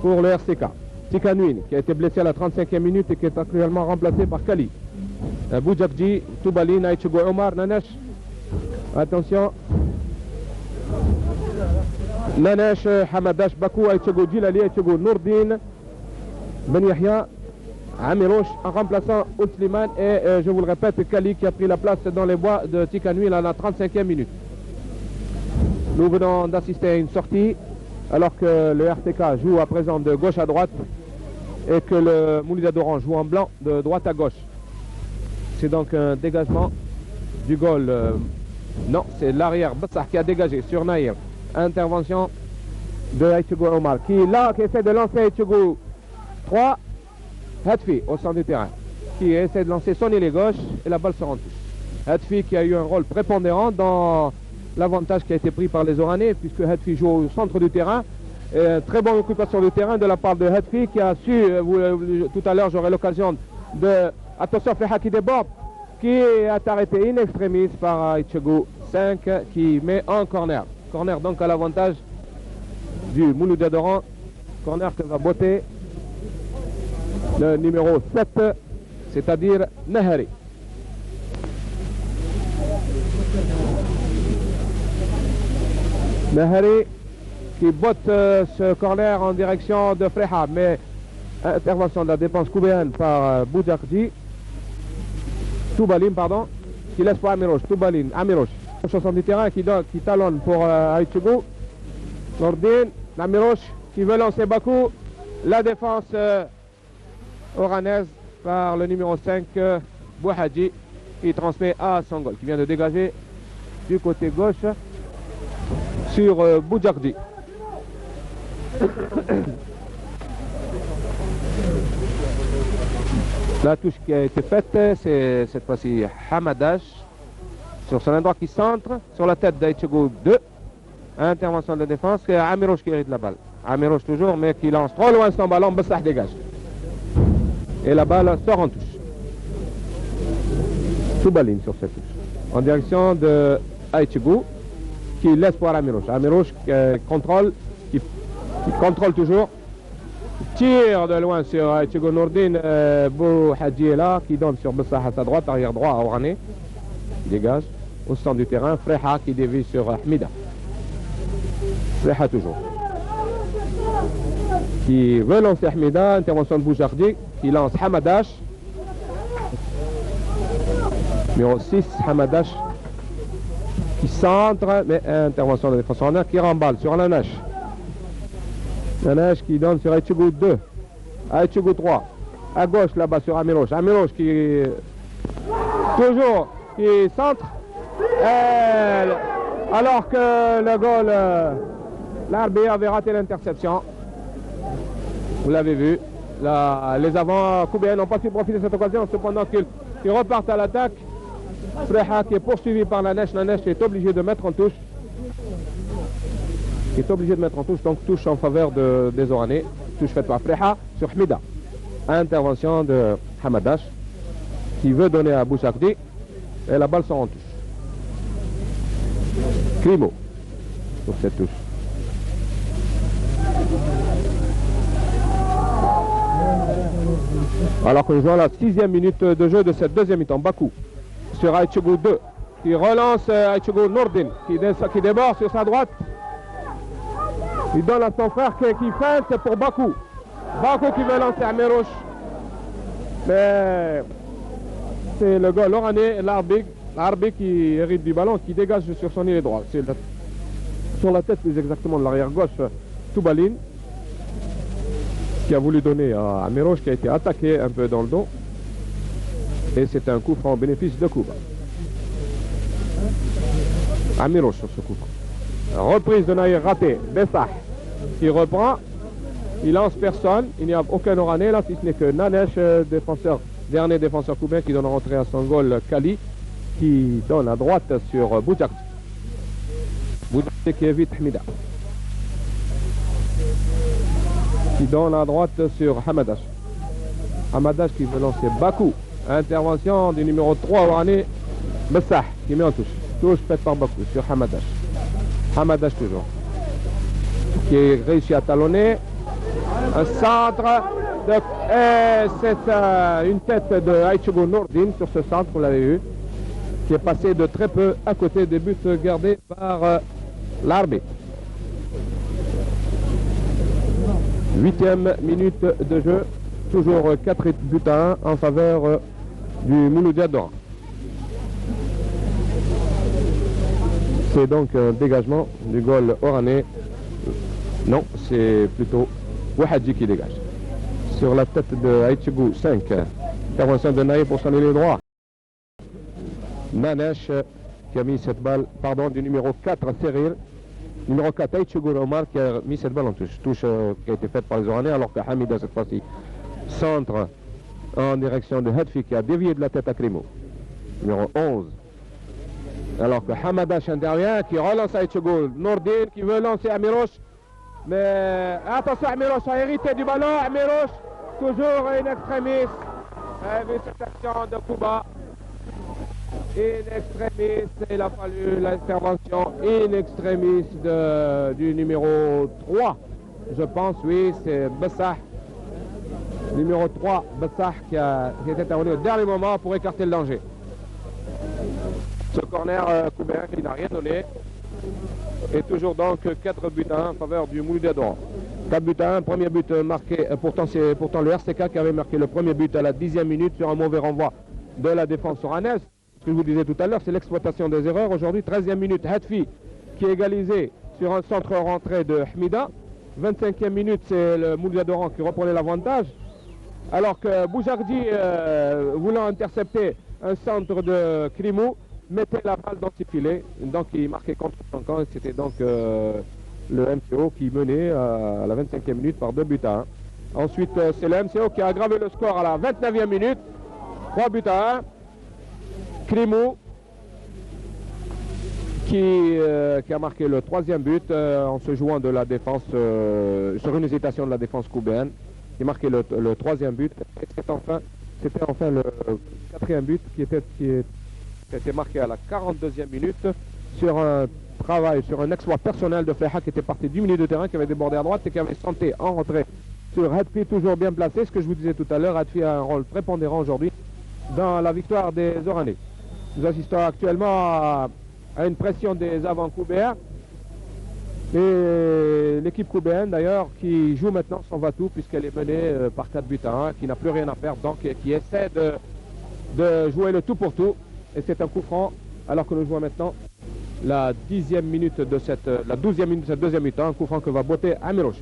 Pour le RCK, Tikanouine, qui a été blessé à la 35e minute et qui est actuellement remplacé par Kali. Boujakji, Toubali, Naïchougo, Omar, Nanesh. Attention. Nanesh, Hamadash, Bakou, Aïtchogo, Djilali, Aïtchogo, Nourdine, Ben Yahya, Amirouche, en remplaçant Ousliman et je vous le répète, Kali qui a pris la place dans les bois de Tikanouine à la 35e minute. Nous venons d'assister à une sortie alors que le RTK joue à présent de gauche à droite et que le Mouloudia d'Oran joue en blanc de droite à gauche. C'est donc un dégagement du goal. Non, c'est l'arrière Bassah qui a dégagé sur Naïr. Intervention de Aïtchogo Omar qui essaie de lancer Aïtchogo 3. Hadfi au centre du terrain qui essaie de lancer son ailier gauche et la balle se rend touche. Hadfi qui a eu un rôle prépondérant dans l'avantage qui a été pris par les Oranais puisque Hadfi joue au centre du terrain. Très bonne occupation du terrain de la part de Hadfi qui a su, tout à l'heure j'aurai l'occasion de... Attention Freha qui déborde, qui est arrêté in extremis par Aïtchogo 5 qui met un corner. Corner donc à l'avantage du Mouloudia d'Oran. Corner que va botter le numéro 7, c'est-à-dire Nahari. Nahari qui botte ce corner en direction de Freha, mais intervention de la défense coubéenne par Boujakji. Toubalim, pardon, qui laisse pour Amirouche. Toubalim, Amirouche. Au centre du terrain qui talonne pour Aïtchougou. Nordine, Amirouche qui veut lancer Bakou. La défense oranaise par le numéro 5, Bouhadji, qui transmet à Sangol, qui vient de dégager du côté gauche sur Boujakji. La touche qui a été faite, c'est cette fois-ci Hamadash sur son endroit qui centre sur la tête d'Aïtchougou 2. Intervention de défense, Amirouche qui hérite la balle. Amirouche toujours, mais qui lance trop loin son ballon, Bessah dégage. Et la balle sort en touche. Toubaline sur cette touche. En direction de Aïtchegou, qui laisse pour Amirouche. Amirouche contrôle, qui contrôle toujours. Tire de loin sur Aïtchegou Nourdine. Bou Hadji est là, qui donne sur Bessah à sa droite, arrière droit à Orane. Dégage. Au centre du terrain, Freha qui dévie sur Hamida. Freha toujours. Qui veut lancer Hamida, intervention de Boujardi, qui lance Hamadash. Numéro 6, Hamadash, qui centre, mais intervention de défenseur en qui remballe sur Nanash. Nanash qui donne sur Aïtchegou 2, Aïtchegou 3, à gauche là-bas sur Amirouche. Amirouche qui toujours qui centre. Alors que le goal, l'arbitre avait raté l'interception. Vous l'avez vu. Les avants coubéens n'ont pas su profiter de cette occasion, cependant qu'ils repartent à l'attaque. Freha qui est poursuivi par Nanesh. Nanesh est obligé de mettre en touche. Donc touche en faveur des Oranais. Touche faite par Freha sur Hamida. Intervention de Hamadash qui veut donner à Bouchakdi. Et la balle sort en touche. Crimo sur cette touche. Alors que nous jouons à la 6e minute de jeu de cette deuxième mi-temps. Bakou sur Aïtchegou 2 qui relance Aïtchegou Nourdine qui déborde sur sa droite. Il donne à son frère qui feinte pour Bakou. Bakou qui veut lancer Amirouche. Mais c'est le gars Loranais, l'arbitre qui hérite du ballon, qui dégage sur son île droit. C'est sur la tête plus exactement de l'arrière gauche, Toubaline, qui a voulu donner à Amirouche, qui a été attaqué un peu dans le dos. Et c'est un coup franc au bénéfice de Kouba. Amirouche sur ce coup. Reprise de Naïr ratée. Bessah qui reprend. Il lance personne. Il n'y a aucun Oranais là, si ce n'est que Nanesh, dernier défenseur coubin, qui donne rentrer à son goal Kali, qui donne à droite sur Boujardi. Boujardi qui évite Hamida. Qui donne à droite sur Hamadash. Hamadash qui veut lancer Bakou. Intervention du numéro 3 Oranais, Bessah, qui met en touche. Touche faite par Bakou sur Hamadash. Hamadash toujours. Qui réussit à talonner. Un centre. C'est une tête de Aïtchegou Nourdine sur ce centre, vous l'avez vu, qui est passé de très peu à côté des buts gardés par l'arbitre. 8e minute de jeu, toujours 4 buts à 1 en faveur du Mouloudia d'Oran. C'est donc un dégagement du goal oranais. Non, c'est plutôt Wahadji qui dégage. Sur la tête de Aïtchegou 5. Intervention de Naïf pour son ailier droit. Nanesh qui a mis cette balle, pardon, du numéro 4 Cyril. Numéro 4 Aïtchegou Omar qui a mis cette balle en touche. Touche qui a été faite par les Oranais, alors que Hamida cette fois-ci centre en direction de Hadfi qui a dévié de la tête à Crimo. Numéro 11. Alors que Hamadash intervient, qui relance Aïtchegou Nourdine qui veut lancer Amirouche. Mais attention, Amirouche a hérité du ballon. Amirouche, toujours in extremis. Avec cette action de Kouba. In extremis, il a fallu l'intervention in extremis du numéro 3. Je pense, oui, c'est Bessah. Numéro 3, Bessah, qui est intervenu au dernier moment pour écarter le danger. Ce corner couvert qui n'a rien donné. Et toujours donc 4 buts à 1 en faveur du Mouloudia d'Oran. 4 buts à 1, premier but marqué, pourtant c'est le RCK qui avait marqué le premier but à la 10e minute sur un mauvais renvoi de la défense oranaise. Ce que je vous disais tout à l'heure, c'est l'exploitation des erreurs. Aujourd'hui, 13e minute, Hadfi qui est égalisé sur un centre rentré de Hamida. 25e minute, c'est le Mouloudia d'Oran qui reprenait l'avantage. Alors que Boujardi, voulant intercepter un centre de Crimo, mettait la balle dans ses filets, donc il marquait contre son camp, et c'était donc le MCO qui menait à la 25e minute par 2 buts à 1. Ensuite, c'est le MCO qui a aggravé le score à la 29e minute, 3 buts à 1. Crimo qui a marqué le 3e but en se jouant de la défense, sur une hésitation de la défense cubaine, qui a marqué le 3e but. Et c'était enfin le 4e but qui a été marqué à la 42e minute sur un travail, sur un exploit personnel de Fleha qui était parti du milieu de terrain, qui avait débordé à droite et qui avait tenté en rentrée sur Hadfi, toujours bien placé. Ce que je vous disais tout à l'heure, Hadfi a un rôle prépondérant aujourd'hui dans la victoire des Oranais. Nous assistons actuellement à une pression des avants cubains. Et l'équipe cubaine d'ailleurs qui joue maintenant son va-tout puisqu'elle est menée par 4 buts à 1, qui n'a plus rien à perdre, donc qui essaie de jouer le tout pour tout. Et c'est un coup franc alors que nous jouons maintenant la 12e minute de cette deuxième mi-temps, un coup franc que va botter Amirouche,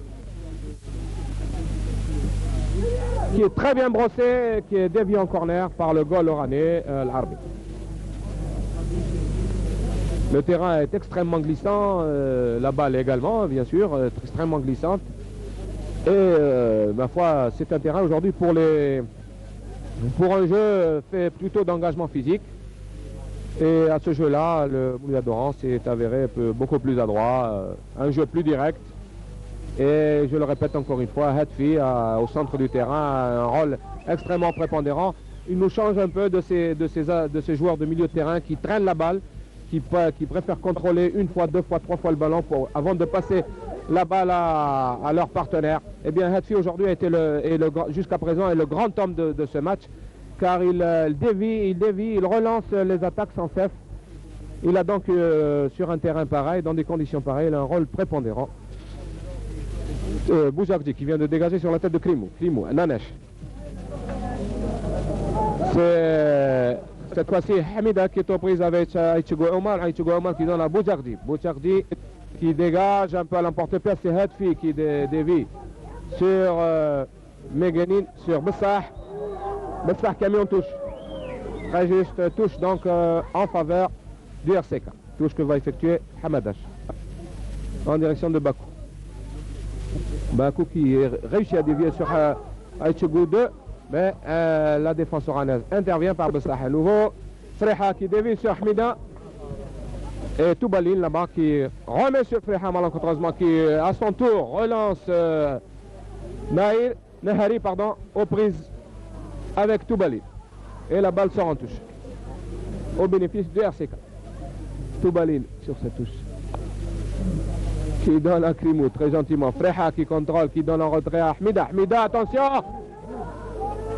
qui est très bien brossé, qui est dévié en corner par le goal oranais, l'Arbi. Le terrain est extrêmement glissant, la balle également, bien sûr, extrêmement glissante. Et ma foi, c'est un terrain aujourd'hui pour un jeu fait plutôt d'engagement physique. Et à ce jeu-là, le Mouloudia d'Oran s'est avéré beaucoup plus adroit, un jeu plus direct. Et je le répète encore une fois, Hadfi au centre du terrain a un rôle extrêmement prépondérant. Il nous change un peu de ces joueurs de milieu de terrain qui traînent la balle, qui préfèrent contrôler une fois, 2 fois, 3 fois le ballon avant de passer la balle à leur partenaire. Eh bien, Hadfi aujourd'hui a été jusqu'à présent est le grand homme de ce match, car il dévie, il relance les attaques sans cesse. Il a donc sur un terrain pareil, dans des conditions pareilles, il a un rôle prépondérant. Boujardi qui vient de dégager sur la tête de Krimou, Nanesh. C'est cette fois-ci Hamida qui est aux prises avec Aïtchougo Omar qui donne à Boujardi. Boujardi qui dégage un peu à l'emporte-pièce, c'est Hadfi qui dévie sur Meganin, sur Bessah. Bessah qui a mis en touche. Très juste, touche donc en faveur du RCK. Touche que va effectuer Hamadash en direction de Bakou. Bakou qui réussit à dévier sur Aïtchougo 2, mais la défense oranaise intervient par Bessah à nouveau. Freha qui dévie sur Hamida. Et Toubalin là-bas qui remet sur Freha malencontreusement, qui à son tour relance Nahari aux prises avec Toubalin. Et la balle sort en touche au bénéfice du RCK. Toubalin sur cette touche qui donne à Krimou très gentiment. Freha qui contrôle, qui donne en retrait à Hamida. Hamida, attention.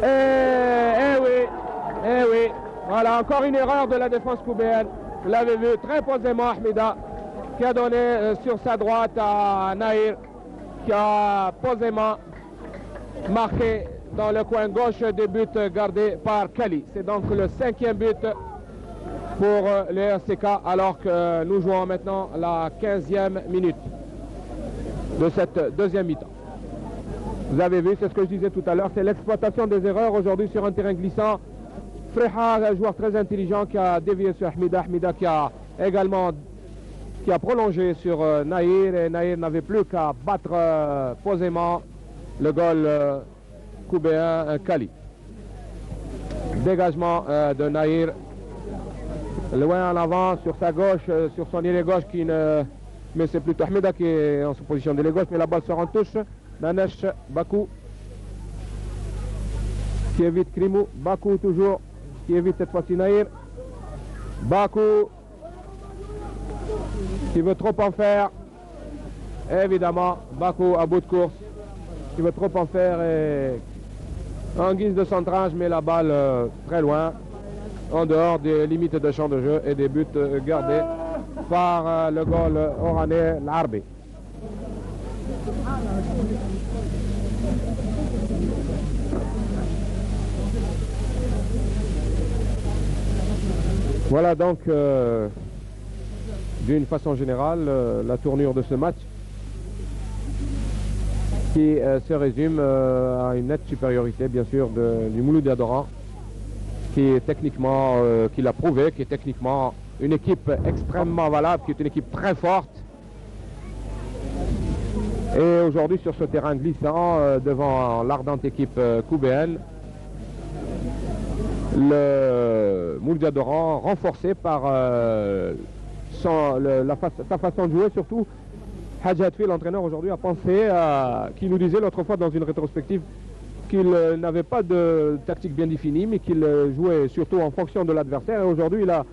Eh oui. Voilà, encore une erreur de la défense cubaine. Vous l'avez vu très posément, Hamida, qui a donné sur sa droite à Nahir, qui a posément marqué dans le coin gauche des buts gardés par Kali. C'est donc le 5e but pour les RCK, alors que nous jouons maintenant la 15e minute de cette deuxième mi-temps. Vous avez vu, c'est ce que je disais tout à l'heure, c'est l'exploitation des erreurs aujourd'hui sur un terrain glissant. Freha, un joueur très intelligent qui a dévié sur Hamida. Hamida qui a prolongé sur Nahir, et Nahir n'avait plus qu'à battre posément le goal cubain Kali. Dégagement de Nahir, loin en avant sur sa gauche, sur son ailier gauche mais c'est plutôt Hamida qui est en position d'ailier gauche, mais la balle sort en touche. Nanesh, Bakou qui évite Krimou, Bakou toujours qui évite cette fois-ci Nahir. Bakou qui veut trop en faire, évidemment Bakou à bout de course qui veut trop en faire et en guise de centrage, mais la balle très loin, en dehors des limites de champ de jeu et des buts gardés par le goal oranais, l'Arbi. Voilà donc d'une façon générale la tournure de ce match qui se résume à une nette supériorité bien sûr du Mouloudia d'Oran, qui est techniquement, qui l'a prouvé, qui est techniquement une équipe extrêmement valable, qui est une équipe très forte. Et aujourd'hui sur ce terrain glissant devant l'ardente équipe cubaine, le Mouloudia d'Oran renforcé par sa façon de jouer, surtout Hadj Hatfi, l'entraîneur aujourd'hui, a pensé, qui nous disait l'autre fois dans une rétrospective qu'il n'avait pas de tactique bien définie, mais qu'il jouait surtout en fonction de l'adversaire. Et aujourd'hui, il a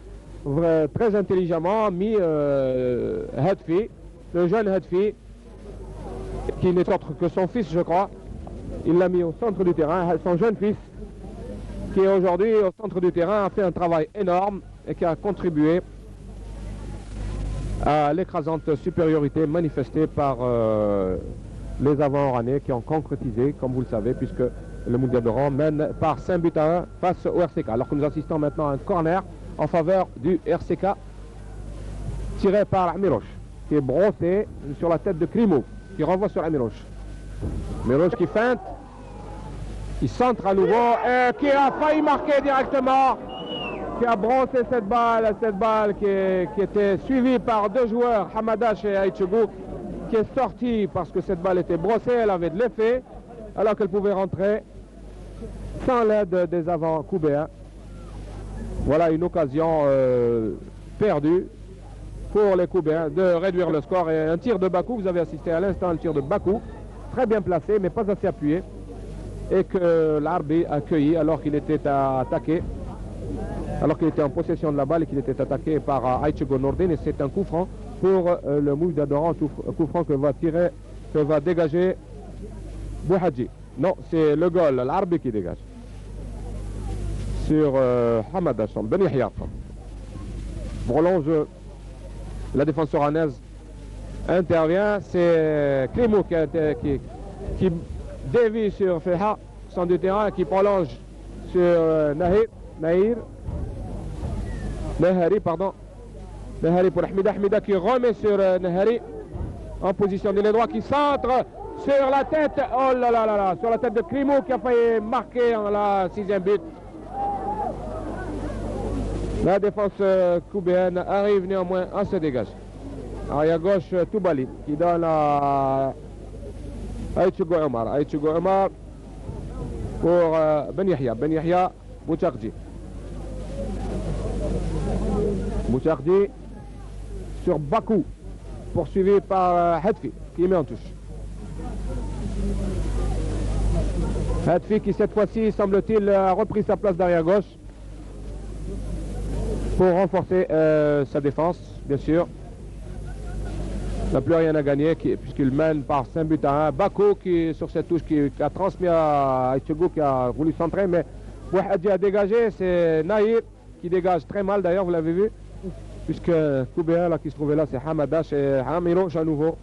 très intelligemment mis Hatfi, le jeune Hatfi, qui n'est autre que son fils, je crois. Il l'a mis au centre du terrain, son jeune fils, qui est aujourd'hui au centre du terrain, a fait un travail énorme et qui a contribué à l'écrasante supériorité manifestée par les avant-oranais qui ont concrétisé, comme vous le savez, puisque le Mondial d'Oran mène par 5-1 face au RCK. Alors que nous assistons maintenant à un corner en faveur du RCK, tiré par Amiroche, qui est brossé sur la tête de Krimo, qui renvoie sur Amiroche. Amiroche qui feinte, qui centre à nouveau et qui a failli marquer directement, qui a brossé cette balle qui était suivie par deux joueurs, Hamadash et Aïtchougou, qui est sortie parce que cette balle était brossée, elle avait de l'effet, alors qu'elle pouvait rentrer sans l'aide des avants coubéens. Voilà une occasion perdue pour les Coubéens de réduire le score. Et un tir de Bakou, vous avez assisté à l'instant un tir de Bakou, très bien placé mais pas assez appuyé, et que l'Arbi a accueilli alors qu'il était attaqué, alors qu'il était en possession de la balle et qu'il était attaqué par Aïtchougou Nordin. Et c'est un coup franc pour le Mouloudia d'Oran, coup franc que va dégager Bouhadji. Non, c'est le goal, l'Arbi qui dégage sur Hamad Hacham, Ben Yahya. Prolonge, la défense oranaise intervient, c'est Krimo qui dévie sur Feha, centre du terrain, qui prolonge sur Nahari pour Hamida qui remet sur Nahari en position de l'aile droit, qui centre sur la tête, oh là là là là, sur la tête de Krimo qui a failli marquer en la 6e but. La défense coubéenne arrive néanmoins à se dégager. Arrière gauche, Toubali qui donne à Aïtchougou Omar. Aïtchougou Omar pour Ben Yahya. Ben Yahya, Bouchakji. Bouchakji sur Bakou, poursuivi par Hatfi qui met en touche. Hatfi qui cette fois-ci, semble-t-il, a repris sa place d'arrière gauche pour renforcer sa défense, bien sûr. Il n'a plus rien à gagner puisqu'il mène par 5-1. Bakou qui sur cette touche qui a transmis à Aïtchougou qui a voulu centrer, mais Bouhadji a dégagé. C'est Nahir qui dégage très mal d'ailleurs, vous l'avez vu, puisque Koubéa là qui se trouvait là, c'est Hamadash et Hamiroche à nouveau.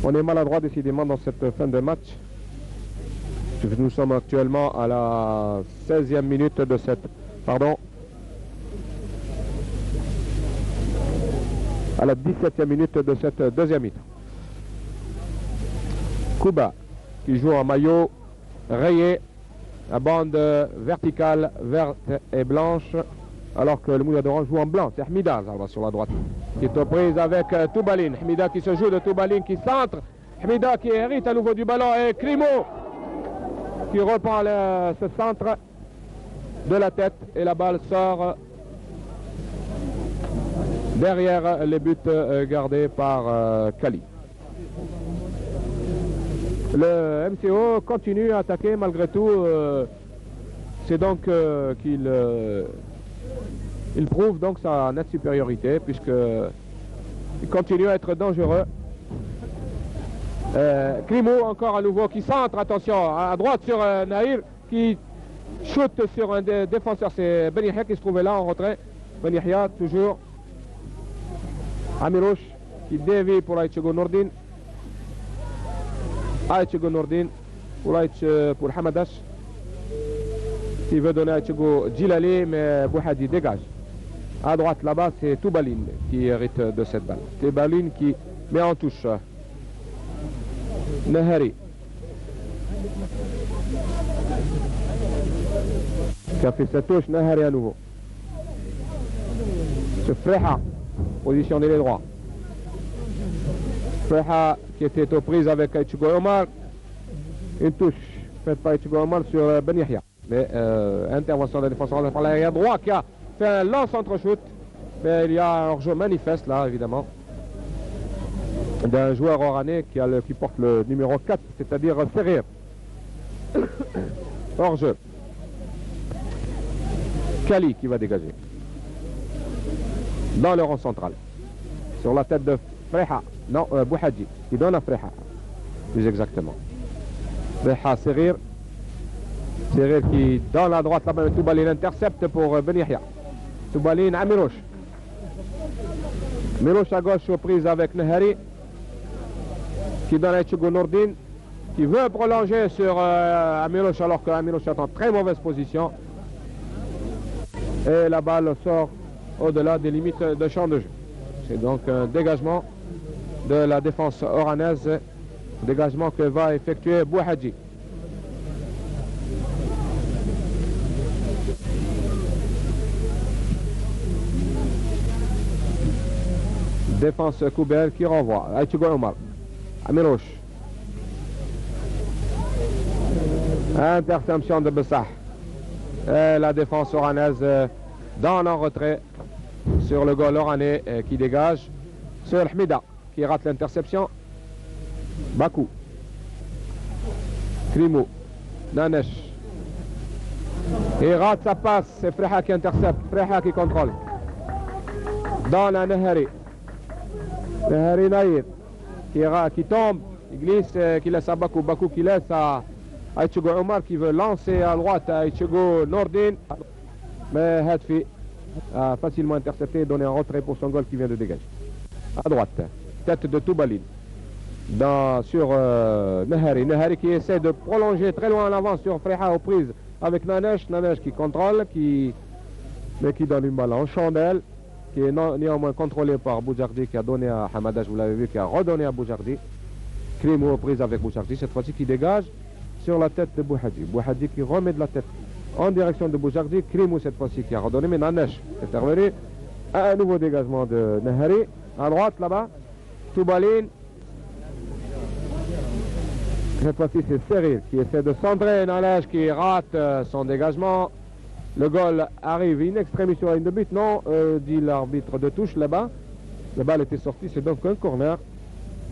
On est maladroit décidément dans cette fin de match. Nous sommes actuellement à la 16e minute de cette... Pardon. À la 17e minute de cette deuxième mi-temps. Kouba qui joue en maillot rayé, à bande verticale verte et blanche, alors que le Mouloudia d'Oran joue en blanc. C'est Hamida sur la droite qui est aux prises avec Toubalin. Hamida qui se joue de Toubalin qui centre. Hamida qui hérite à nouveau du ballon et Krimo qui reprend ce centre de la tête et la balle sort derrière les buts gardés par Kali. Le MCO continue à attaquer malgré tout. C'est donc qu'il prouve donc sa nette supériorité puisqu'il continue à être dangereux. Krimo encore à nouveau qui centre, attention, à droite sur Nahir qui shoot sur un défenseur, c'est Ben Yahya qui se trouvait là en retrait. Ben Yahya toujours. Amiroche qui dévie pour Aïtchougou Nordin. Aïtchougou Nordin pour Hamadash qui veut donner à Aïtchougou Djilali, mais Bouhadji dégage. À droite là-bas c'est Toubalin qui hérite de cette balle. Toubalin qui met en touche Nahari qui a fait cette touche. Nahari à nouveau. C'est Freha, position d'ailier droit. Freha qui était aux prises avec Aïtchougou Omar. Une touche faite par Aïtchougou Omar sur Ben Yahya. Mais intervention de la défense par l'arrière droit qui a fait un lent centre-shoot. Mais il y a un hors-jeu manifeste là, évidemment, d'un joueur oranais qui porte le numéro 4, c'est-à-dire Ferrer. Hors-jeu. Kali qui va dégager. Dans le rang central. Sur la tête de Freha. Non, Bouhadji, qui donne à Freha. Plus exactement. Freha Serir. Serir qui, dans la droite, là-bas, Toubalin intercepte pour Ben Yahya. Toubalin à Mirouche. Mirouche à gauche aux prises avec Nahari. Qui donne à Etchego Nourdine. Qui veut prolonger sur Amirouche alors que Amirouche est en très mauvaise position. Et la balle sort au-delà des limites de champ de jeu. C'est donc un dégagement de la défense oranaise. Dégagement que va effectuer Bouhadji. Défense Koubel qui renvoie. Aïtchougo Omar. Amirouche. Interception de Bessah. Et la défense oranaise dans en retrait sur le goal oranais qui dégage. Sur Hmida qui rate l'interception. Bakou. Krimou. Nanesh. Il rate sa passe. C'est Freha qui intercepte. Freha qui contrôle. Dans la Nahari. Nahari Naïr. Qui tombe. Il glisse. Qui laisse à Bakou. Bakou qui laisse à Aïtchougo Omar qui veut lancer à droite à Aïtchougo Nourdine. Mais Hadfi a facilement intercepté et donné un retrait pour son goal qui vient de dégager. À droite. Tête de Toubalin. Sur Nahari. Nahari qui essaie de prolonger très loin en avant sur Freha aux prises avec Nanesh. Nanesh qui contrôle, mais qui donne une balle en chandelle, qui est néanmoins contrôlé par Boujardi qui a donné à Hamadash, vous l'avez vu, qui a redonné à Boujardi. Krimou aux prises avec Boujardi, cette fois-ci qui dégage sur la tête de Bouhadji. Bouhadji qui remet de la tête en direction de Boujardi. Krimou cette fois-ci qui a redonné, mais Nanesh est intervenu. Un nouveau dégagement de Nahari. À droite là-bas, Toubalin. Cette fois-ci, c'est Serir qui essaie de centrer Nanesh qui rate son dégagement. Le goal arrive in extremis sur la ligne de but. Non, dit l'arbitre de touche là-bas. La balle était sortie, c'est donc un corner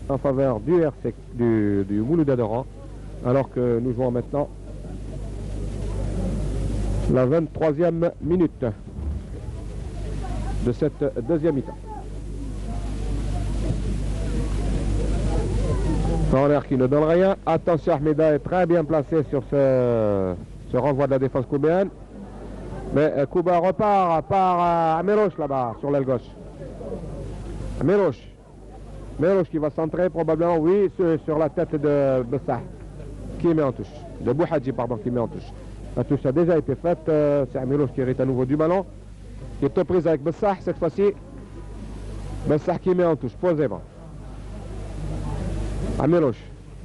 en faveur du RC, du Moulouda d'Oran. Alors que nous jouons maintenant la 23e minute de cette deuxième mi-temps. Corner qui ne donne rien. Attention, Ahmeda est très bien placé sur ce renvoi de la défense koubéenne. Mais Kouba repart à Amirouche là-bas, sur l'aile gauche. Amirouche. Amirouche qui va centrer probablement, oui, sur la tête de Bessah. Qui met en touche. De Bouhadji, pardon, qui met en touche. La touche a déjà été faite. C'est Amirouche qui hérite à nouveau du ballon. Qui est aux prises avec Bessah cette fois-ci. Bessah qui met en touche, posément. Amirouche,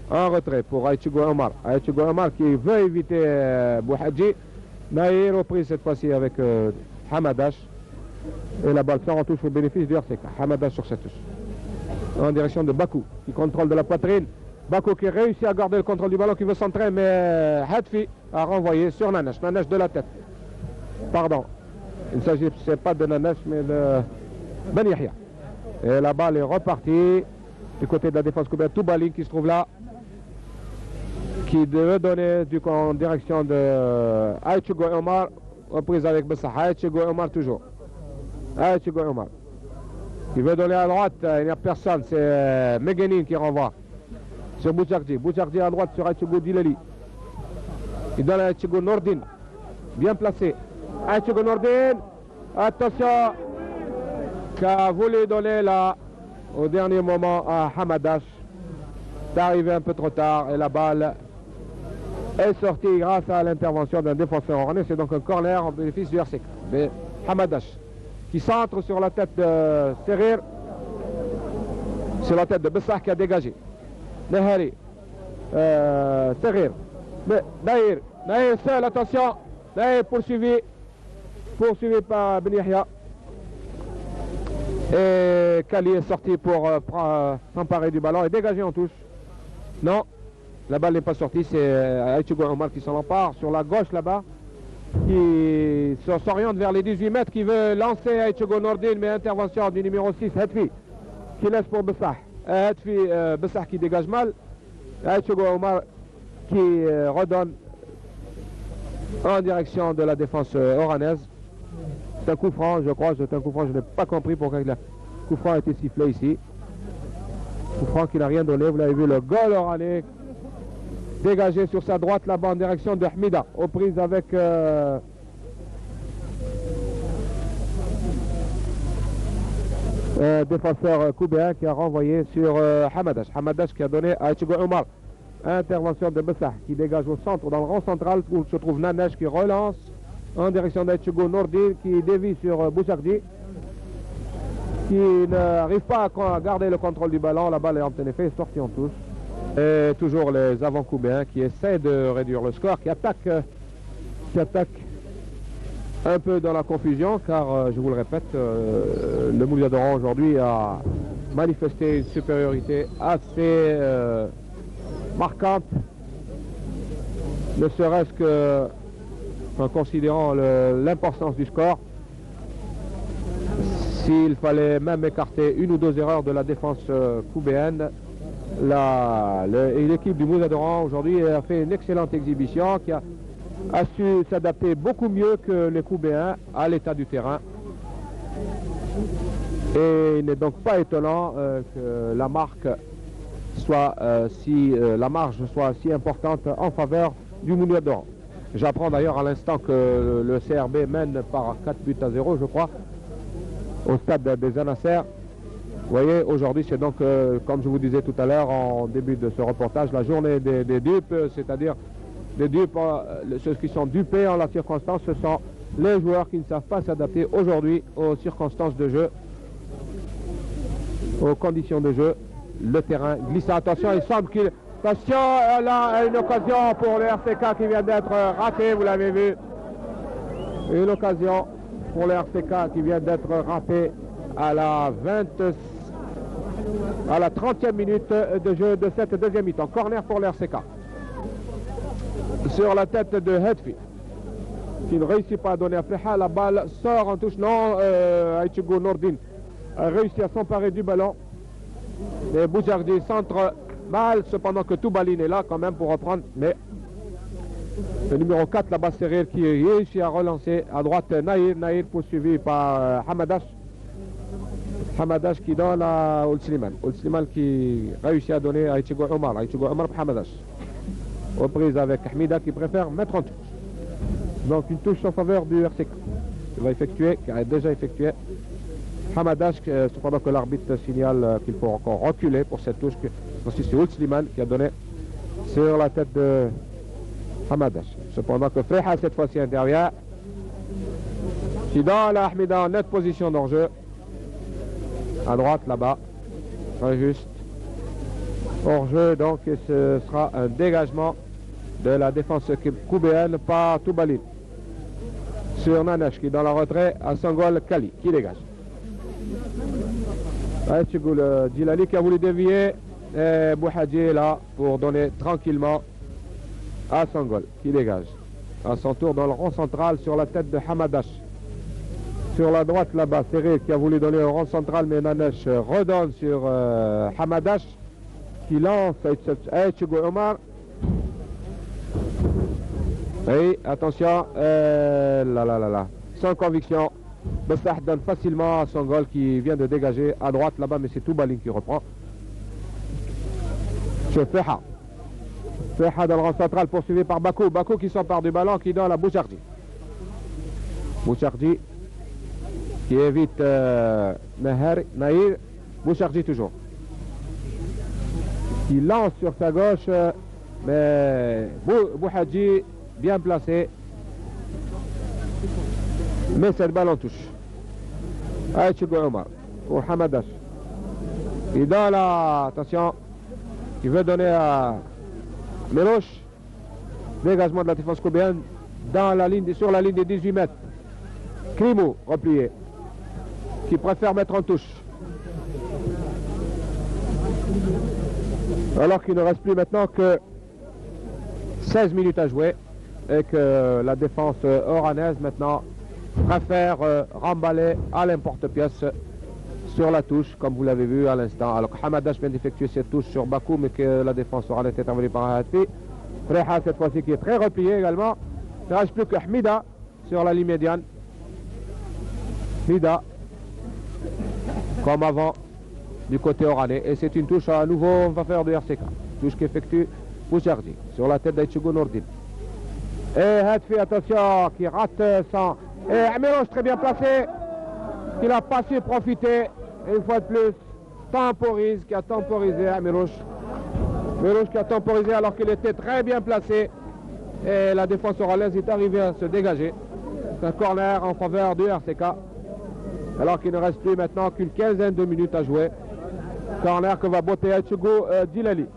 en retrait pour Aïtchougo Omar. Aïtchougo Omar qui veut éviter Bouhadji. Naïr reprise cette fois-ci avec Hamadash. Et la balle sort en touche au bénéfice du RCK. Hamadash sur cette touche. En direction de Bakou qui contrôle de la poitrine. Bakou qui réussit à garder le contrôle du ballon, qui veut centrer, mais Hadfi a renvoyé sur Nanesh. Nanesh de la tête. Pardon. Il ne s'agissait pas de Nanesh, mais de Ben Yahya. Et la balle est repartie du côté de la défense koubéenne. Toubalin qui se trouve là, qui devait donner en direction de Aïtchougo Omar, reprise avec Bessah. Aïtchougo Omar toujours. Aïtchougo Omar qui veut donner à droite, il n'y a personne, c'est Meguenin qui renvoie sur Boujardi. Boujardi à droite sur Aïtchougo Dilali. Il donne à Aïtchougo Nourdine, bien placé. Aïtchougo Nourdine, attention, qu'a voulu donner là au dernier moment à Hamadash. C'est arrivé un peu trop tard et la balle est sortie grâce à l'intervention d'un défenseur oranais. C'est donc un corner en bénéfice du RCK. Mais Hamadash qui centre sur la tête de Serir, sur la tête de Bessah qui a dégagé. Nahari, Serir, mais Naïr seul, attention, Naïr poursuivi par Ben Yahya. Et Kali est sorti pour s'emparer du ballon et dégager en touche. Non, la balle n'est pas sortie, c'est Aïtchougo Omar qui s'en empare sur la gauche là-bas. qui s'oriente vers les 18 mètres, qui veut lancer Aïtchego Nordin, mais intervention du numéro 6, Hetfi, qui laisse pour Bessah. Hetfi, Bessah qui dégage mal. Aïtchego Omar qui redonne en direction de la défense oranaise. C'est un coup franc, je crois, c'est un coup franc, je n'ai pas compris pourquoi le coup franc a été sifflé ici. Coup franc qui n'a rien donné, vous l'avez vu, le goal oranais dégagé sur sa droite là-bas en direction de Hamida, aux prises avec défenseur koubéen qui a renvoyé sur Hamadash. Hamadash qui a donné à Aïtchego Omar. Intervention de Bessah qui dégage au centre, dans le rang central où se trouve Nanesh qui relance en direction d'Aïtchego Nordin qui dévie sur Bouchardi, qui n'arrive pas à garder le contrôle du ballon. La balle est en effet sortie en touche. Et toujours les avants koubéens qui essaient de réduire le score, qui attaquent un peu dans la confusion, car je vous le répète, le Moulia d'Oran aujourd'hui a manifesté une supériorité assez marquante, ne serait-ce que en considérant l'importance du score. S'il fallait même écarter une ou deux erreurs de la défense koubéenne, l'équipe du Moulia d'Oran aujourd'hui a fait une excellente exhibition qui a su s'adapter beaucoup mieux que les Koubéens à l'état du terrain. Et il n'est donc pas étonnant que la marque soit la marge soit si importante en faveur du Moulia d'Oran. J'apprends d'ailleurs à l'instant que le CRB mène par 4-0, je crois, au stade des Anasser. Vous voyez, aujourd'hui c'est donc, comme je vous disais tout à l'heure en début de ce reportage, la journée des dupes, c'est-à-dire des dupes, ceux qui sont dupés en la circonstance, ce sont les joueurs qui ne savent pas s'adapter aujourd'hui aux circonstances de jeu, aux conditions de jeu. Le terrain glisse. Attention, il semble qu'il... Attention, là, une occasion pour le RCK qui vient d'être raté, vous l'avez vu. Une occasion pour le RCK qui vient d'être raté à la 30e minute de jeu de cette deuxième mi-temps. Corner pour le RCK. Sur la tête de Hetfi, qui ne réussit pas à donner à Fleha. La balle sort en touche. Non, Aïtchego Nordin a réussi à s'emparer du ballon. Et Bouchardi centre mal, cependant que Toubaline est là quand même pour reprendre. Mais le numéro 4, là-bas, Serir, qui réussit à relancer à droite Naïr poursuivi par Hamadash. Hamadash qui donne à Oulsliman. Oulsliman qui réussit à donner à Aïtchego Omar. Aïtchego Omar pour Hamadash. Reprise avec Hamida qui préfère mettre en touche. Donc une touche en faveur du RCK. Il va effectuer, qui a déjà effectué. Hamadash, cependant que l'arbitre signale qu'il faut encore reculer pour cette touche. Ensuite c'est Oulsliman qui a donné sur la tête de Hamadash. Cependant que Freha cette fois-ci intervient. Qui donne à Hamida en nette position d'enjeu. À droite là-bas. Très juste. Hors jeu, donc ce sera un dégagement de la défense koubéenne par Toubaline sur Nanesh qui est dans la retrait à Sangol Kali qui dégage. Aïtchego Djilali qui a voulu dévier et Bouhadji est là pour donner tranquillement à Sangol qui dégage. À son tour dans le rond central sur la tête de Hamadash. Sur la droite là-bas, Serir qui a voulu donner au rond central mais Nanesh redonne sur Hamadash. Qui lance Aïtchego Omar. Et attention, sans conviction, Bessah donne facilement à son goal qui vient de dégager à droite là-bas, mais c'est Toubaline qui reprend. Sur Feha. Feha dans le rang central poursuivi par Bakou. Bakou qui s'empare du ballon, qui donne à Bouchardi. Bouchardi qui évite Naïr. Bouchardi toujours. Qui lance sur sa gauche, mais Bouhadji bien placé, mais cette balle en touche. Aïtchego Omar pour Hamadash. Il donne la, attention, il veut donner à Meloche, dégagement de la défense koubéenne dans la ligne, sur la ligne des 18 mètres. Krimou replié, qui préfère mettre en touche. Alors qu'il ne reste plus maintenant que 16 minutes à jouer. et que la défense oranaise maintenant préfère remballer à l'emporte-pièce sur la touche, comme vous l'avez vu à l'instant. Alors Hamadash vient d'effectuer cette touche sur Bakou, mais que la défense oranaise est intervenue par Hadfi. Freha cette fois-ci qui est très replié également. Il ne reste plus que Hamida sur la ligne médiane. Hamida, comme avant, du côté oranais. Et c'est une touche à nouveau en faveur de RCK. Touche qu'effectue Bouchardi sur la tête d'Aïtchougou Nourdine. Et Hadfi, attention, qui rate sans. Et Amirouche très bien placé, qui n'a pas su profiter. Et une fois de plus, temporise, qui a temporisé Amirouche. Amirouche qui a temporisé alors qu'il était très bien placé. Et la défense oranaise est arrivée à se dégager. C'est un corner en faveur du RCK. Alors qu'il ne reste plus maintenant qu'une quinzaine de minutes à jouer. Corner que va botter Aïtchougou Djilali.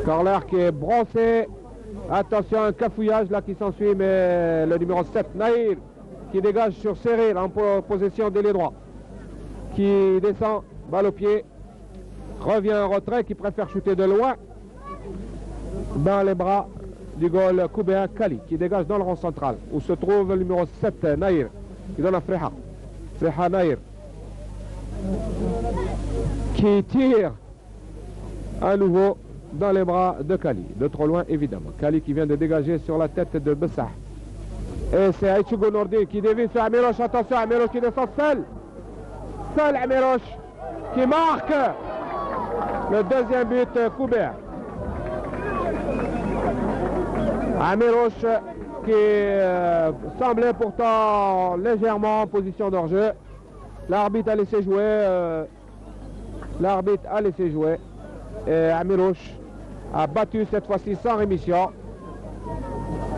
Corner qui est brossé. Attention, un cafouillage là qui s'ensuit, mais le numéro 7, Naïr, qui dégage sur Serré en possession de l'aile droit. Qui descend, balle au pied. Revient en retrait, qui préfère shooter de loin. Dans les bras du goal Koubéen Kali, qui dégage dans le rond central, où se trouve le numéro 7, Naïr, qui donne à Freha. Freha Naïr, qui tire à nouveau dans les bras de Kali, de trop loin évidemment. Kali qui vient de dégager sur la tête de Bessah. Et c'est Aïtchougou Nourdine qui dévie sur Amirouche. Attention, Amirouche qui descend seul. Seul Amirouche qui marque le deuxième but Koubéen. Amirouche qui semblait pourtant légèrement en position d'hors-jeu. L'arbitre a laissé jouer. L'arbitre a laissé jouer. Et Amirouche a battu cette fois-ci sans rémission.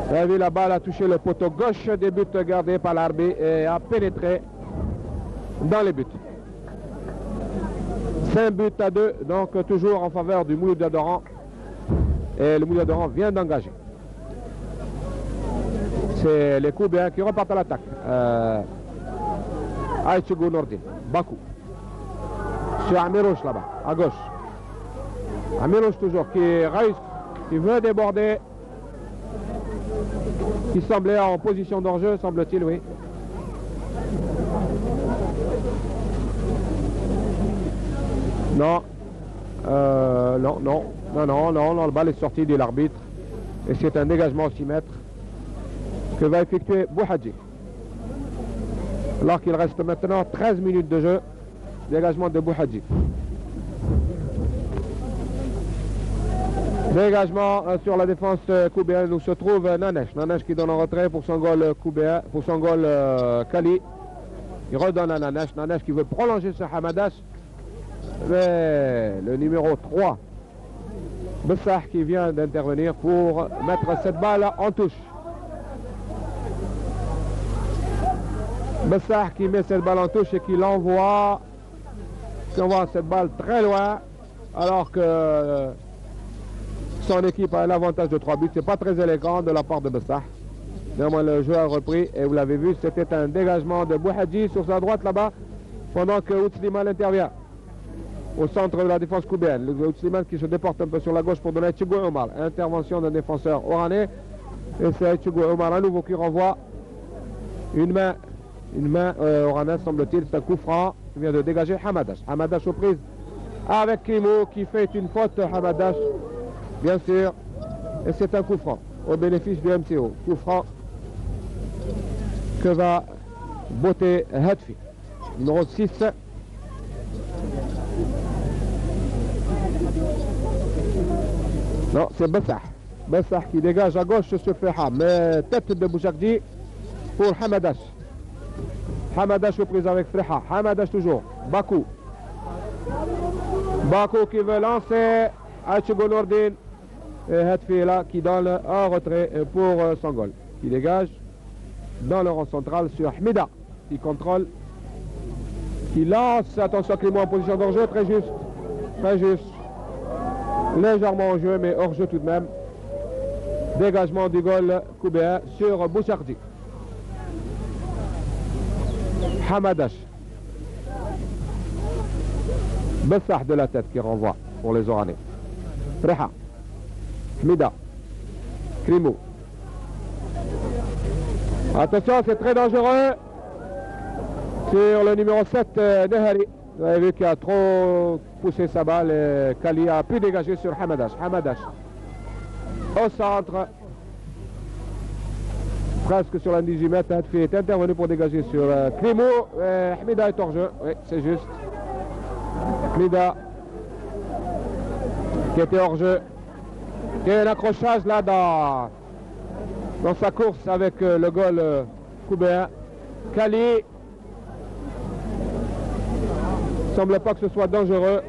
Vous avez vu, la balle a touché le poteau gauche des buts gardés par l'arbitre et a pénétré dans les buts. 5 buts à 2, donc toujours en faveur du Mouloudia d'Oran. Et le Mouloudia d'Oran vient d'engager. C'est les Koubéens qui repartent à l'attaque. Aïtchougou Nourdine, Bakou. Sur Amirouche là-bas, à gauche. Amirouche toujours qui réussit, qui veut déborder, qui semblait en position d'enjeu, semble-t-il, oui. Non, non, le balle est sorti de l'arbitre et c'est un dégagement au 6 mètres que va effectuer Bouhadji. Alors qu'il reste maintenant 13 minutes de jeu, dégagement de Bouhadji. Dégagement sur la défense koubéenne où se trouve Nanesh. Nanesh qui donne en retrait pour son goal koubéen, pour son goal Kali. Il redonne à Nanesh. Nanesh qui veut prolonger sur Hamadash. Mais le numéro 3, Bessah, qui vient d'intervenir pour mettre cette balle en touche. Bessah qui met cette balle en touche et qui l'envoie cette balle très loin alors que son équipe a l'avantage de 3 buts. C'est pas très élégant de la part de Bessah. Néanmoins, le jeu a repris et vous l'avez vu, c'était un dégagement de Bouhadji sur sa droite là-bas pendant que Outsliman intervient au centre de la défense koubéenne. Outsliman qui se déporte un peu sur la gauche pour donner à Aïtchougou Omar. Intervention d'un défenseur oranais et c'est Aïtchougou Omar à nouveau qui renvoie une main oranaise semble-t-il. C'est un coup franc qui vient de dégager Hamadash. Hamadash aux prises avec Kimo qui fait une faute. Hamadash, bien sûr, et c'est un coup franc au bénéfice du MCO. Coup franc que va botter Hadfi, numéro 6. Non, c'est Bessah. Bessah qui dégage à gauche sur Freha, mais tête de Bouchakdi pour Hamadash. Hamadash aux prises avec Freha. Hamadash toujours. Bakou. Bakou qui veut lancer Aïtchougou Nourdine. Et Hadfi est là qui donne un retrait pour son goal. Qui dégage dans le rang central sur Hamida. Qui contrôle. Qui lance. Attention, Clément en position d'hors-jeu. Très juste. Très juste. Légèrement en jeu, mais hors jeu tout de même. Dégagement du goal koubéen sur Bouchardi. Hamadash. Bessah de la tête qui renvoie pour les Oranais. Reha. Hamida. Krimou. Attention, c'est très dangereux. Sur le numéro 7, Nehari. Vous avez vu qu'il a trop poussé sa balle et Kali a pu dégager sur Hamadash. Hamadash au centre. Presque sur la 18 mètres. Hadfi est intervenu pour dégager sur Krimou. Hamida est hors jeu. Oui, c'est juste. Hamida qui était hors jeu. Il y a un accrochage là dans sa course avec le goal coubéen. Kali. Il ne semble pas que ce soit dangereux.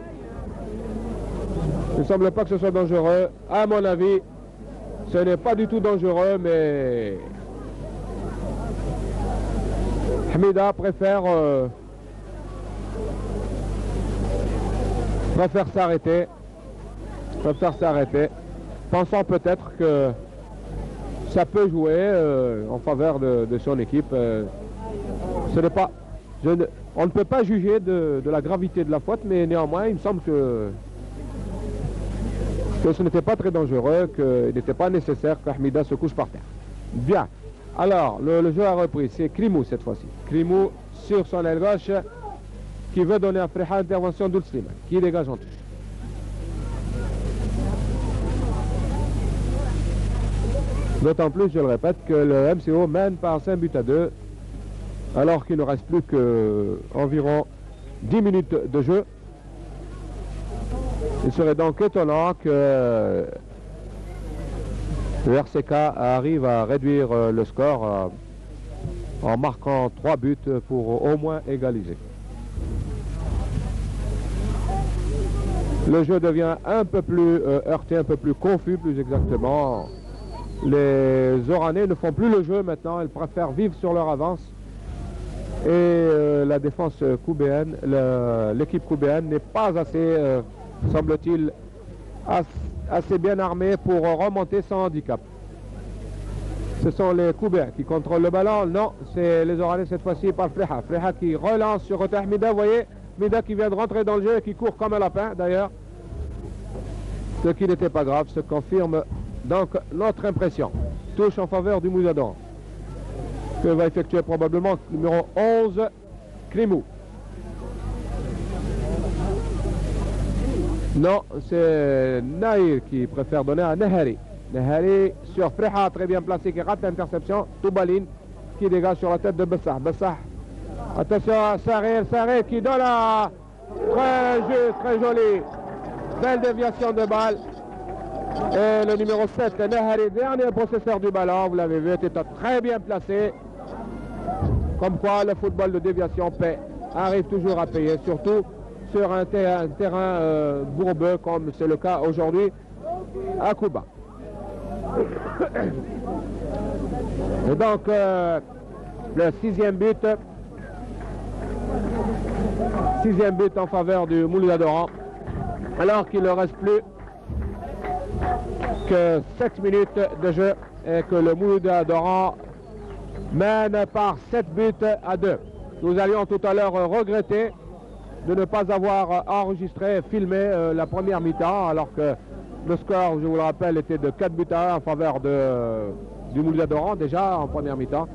Il ne semble pas que ce soit dangereux. À mon avis, ce n'est pas du tout dangereux, mais Hamida préfère s'arrêter. Pensant peut-être que ça peut jouer en faveur de son équipe. Ce n'est pas... On ne peut pas juger de la gravité de la faute, mais néanmoins, il me semble que ce n'était pas très dangereux, qu'il n'était pas nécessaire qu'Hamida se couche par terre. Bien. Alors, le jeu a repris. C'est Krimou cette fois-ci. Krimou sur son aile gauche qui veut donner à Freha intervention d'Oulsliman, qui dégage en touche. D'autant plus, je le répète, que le MCO mène par 5 buts à 2. Alors qu'il ne reste plus qu'environ 10 minutes de jeu. Il serait donc étonnant que le RCK arrive à réduire le score en marquant 3 buts pour au moins égaliser. Le jeu devient un peu plus heurté, un peu plus confus plus exactement. Les Oranais ne font plus le jeu maintenant, ils préfèrent vivre sur leur avance. Et la défense coubéenne, l'équipe coubéenne n'est pas assez, semble-t-il, assez bien armée pour remonter sans handicap. Ce sont les Coubéens qui contrôlent le ballon. Non, c'est les Oranais cette fois-ci par Freha. Freha qui relance sur Hamida, vous voyez, Hamida qui vient de rentrer dans le jeu et qui court comme un lapin d'ailleurs. Ce qui n'était pas grave, ce confirme donc notre impression. Touche en faveur du Mouzador, que va effectuer probablement le numéro 11, Krimou. Non, c'est Naïr qui préfère donner à Nehari. Nehari sur Freha, très bien placé, qui rate l'interception. Toubaline qui dégage sur la tête de Bessah. Bessah, attention à Saré qui donne à... Très juste, très joli. Belle déviation de balle. Et le numéro 7, Nehari, dernier possesseur du ballon, vous l'avez vu, était très bien placé. Comme quoi le football de déviation arrive toujours à payer, surtout sur un terrain bourbeux comme c'est le cas aujourd'hui à Cuba. Et donc le sixième but en faveur du Mouloudia d'Oran, alors qu'il ne reste plus que 7 minutes de jeu et que le Mouloudia d'Oran mène par 7 buts à 2. Nous allions tout à l'heure regretter de ne pas avoir enregistré et filmé la première mi-temps, alors que le score, je vous le rappelle, était de 4 buts à 1 en faveur du Mouloudia d'Oran, déjà en première mi-temps.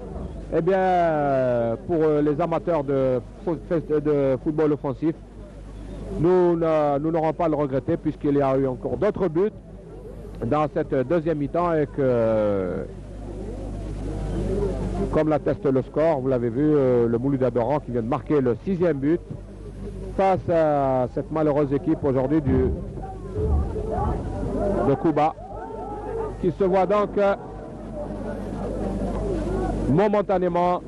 Eh bien, pour les amateurs de football offensif, nous n'aurons pas à le regretter, puisqu'il y a eu encore d'autres buts dans cette deuxième mi-temps et que, comme l'atteste le score, vous l'avez vu, le Mouloudia d'Oran qui vient de marquer le 6e but face à cette malheureuse équipe aujourd'hui de Cuba, qui se voit donc momentanément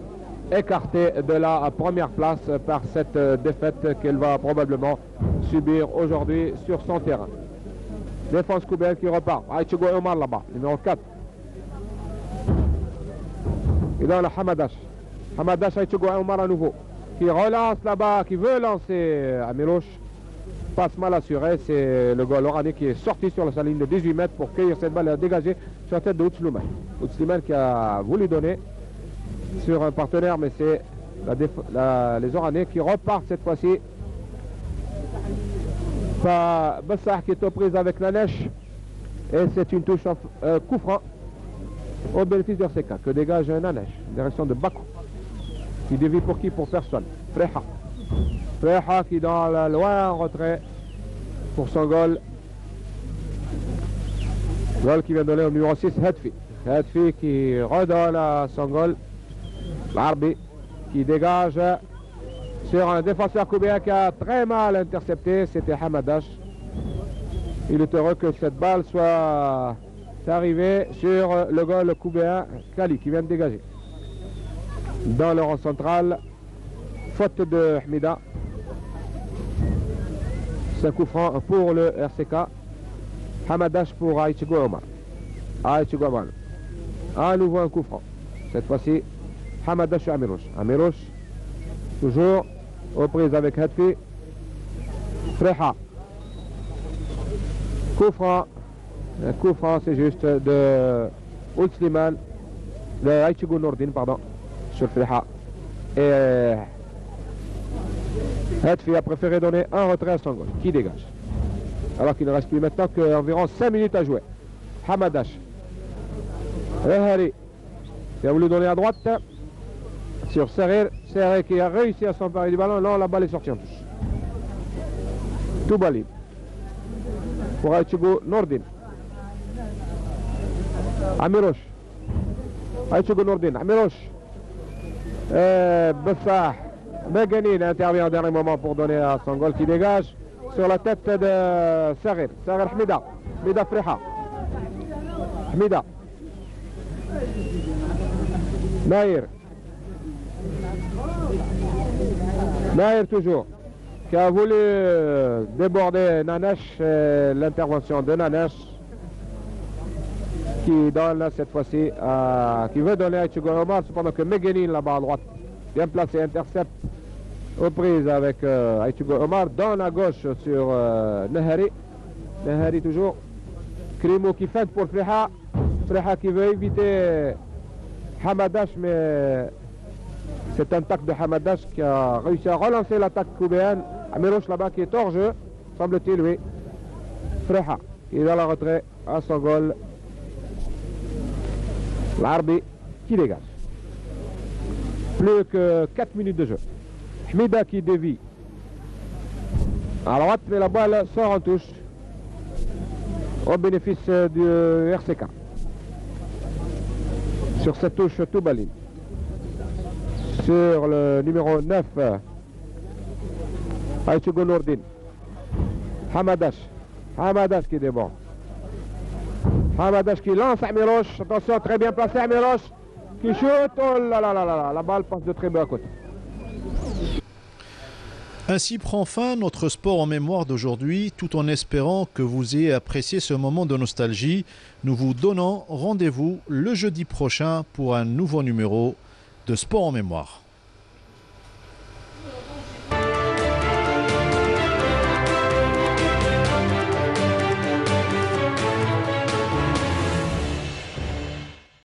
écartée de la première place par cette défaite qu'elle va probablement subir aujourd'hui sur son terrain. Défense cubaine qui repart. Aïchigo Omar là-bas, numéro 4. Et dans le Hamadash. Hamadash Aïchigo Omar à nouveau. Qui relance là-bas, qui veut lancer à Miloche. Passe mal assuré, c'est le goal oranais qui est sorti sur sa ligne de 18 mètres pour cueillir cette balle et dégager sur la tête de Outsliman. Outsliman qui a voulu donner sur un partenaire, mais c'est les Oranais qui repartent cette fois-ci. Bessah qui est aux prises avec la neige et c'est une touche coup franc au bénéfice de RCK, que dégage Nanesh, direction de Bakou, qui dévie pour qui? Pour personne. Freha qui dans la loin en retrait pour son goal. Goal qui vient donner au numéro 6, Hadfi qui redonne à son goal. L'Arbi qui dégage sur un défenseur koubéen qui a très mal intercepté, c'était Hamadash. Il est heureux que cette balle soit arrivée sur le goal koubéen Kali qui vient de dégager. Dans le rang central, faute de Hamida. C'est un coup franc pour le RCK. Hamadash pour Aïchigo Omar. À nouveau un coup franc. Cette fois-ci, Hamadash et Amirouche. Amirouche, toujours aux prises avec Hadfi. Freha. Coup franc, c'est juste de Oulsliman, de Aïchigo Nourdine, pardon, sur Freha. Et Hadfi a préféré donner un retrait à son goal, qui dégage. Alors qu'il ne reste plus maintenant qu'environ 5 minutes à jouer. Hamadash. Rehari qui a voulu donner à droite sur Serrer. Serrer qui a réussi à s'emparer du ballon. Non, la balle est sortie en touche. Toubalib pour Aïchigo Nourdine. Amirouche. Aïchigo Nourdine. Amirouche. Bessah. Meganine intervient au dernier moment pour donner à son goal qui dégage sur la tête de Serrer. Serrer Hamida. Hamida Freha. Hamida. Naïr toujours, qui a voulu déborder Nanesh, l'intervention de Nanesh, qui donne cette fois-ci, qui veut donner à Aïchigo Omar, cependant que Meguenine là-bas à droite, bien placé, intercepte aux prises avec Aïchigo Omar, donne à gauche sur Nahari. Nahari toujours, Krimo qui feinte pour Freha, Freha qui veut éviter Hamadash, mais c'est un tac de Hamadash qui a réussi à relancer l'attaque koubéenne. Amirouche là-bas qui est hors jeu, semble-t-il, oui. Freha, qui est dans la retrait à son goal. L'Arbi qui dégage. Plus que 4 minutes de jeu. Hamida qui dévie à droite, mais la balle sort en touche au bénéfice du RCK. Sur cette touche, Toubalib. Sur le numéro 9, Aïchigo Nourdine. Hamadash qui déborde. Hamadash qui lance Amirouche. Attention, très bien placé Amirouche. Qui chute. Oh là là là là. La balle passe de très bas à côté. Ainsi prend fin notre sport en mémoire d'aujourd'hui, tout en espérant que vous ayez apprécié ce moment de nostalgie. Nous vous donnons rendez-vous le jeudi prochain pour un nouveau numéro de Sport en mémoire.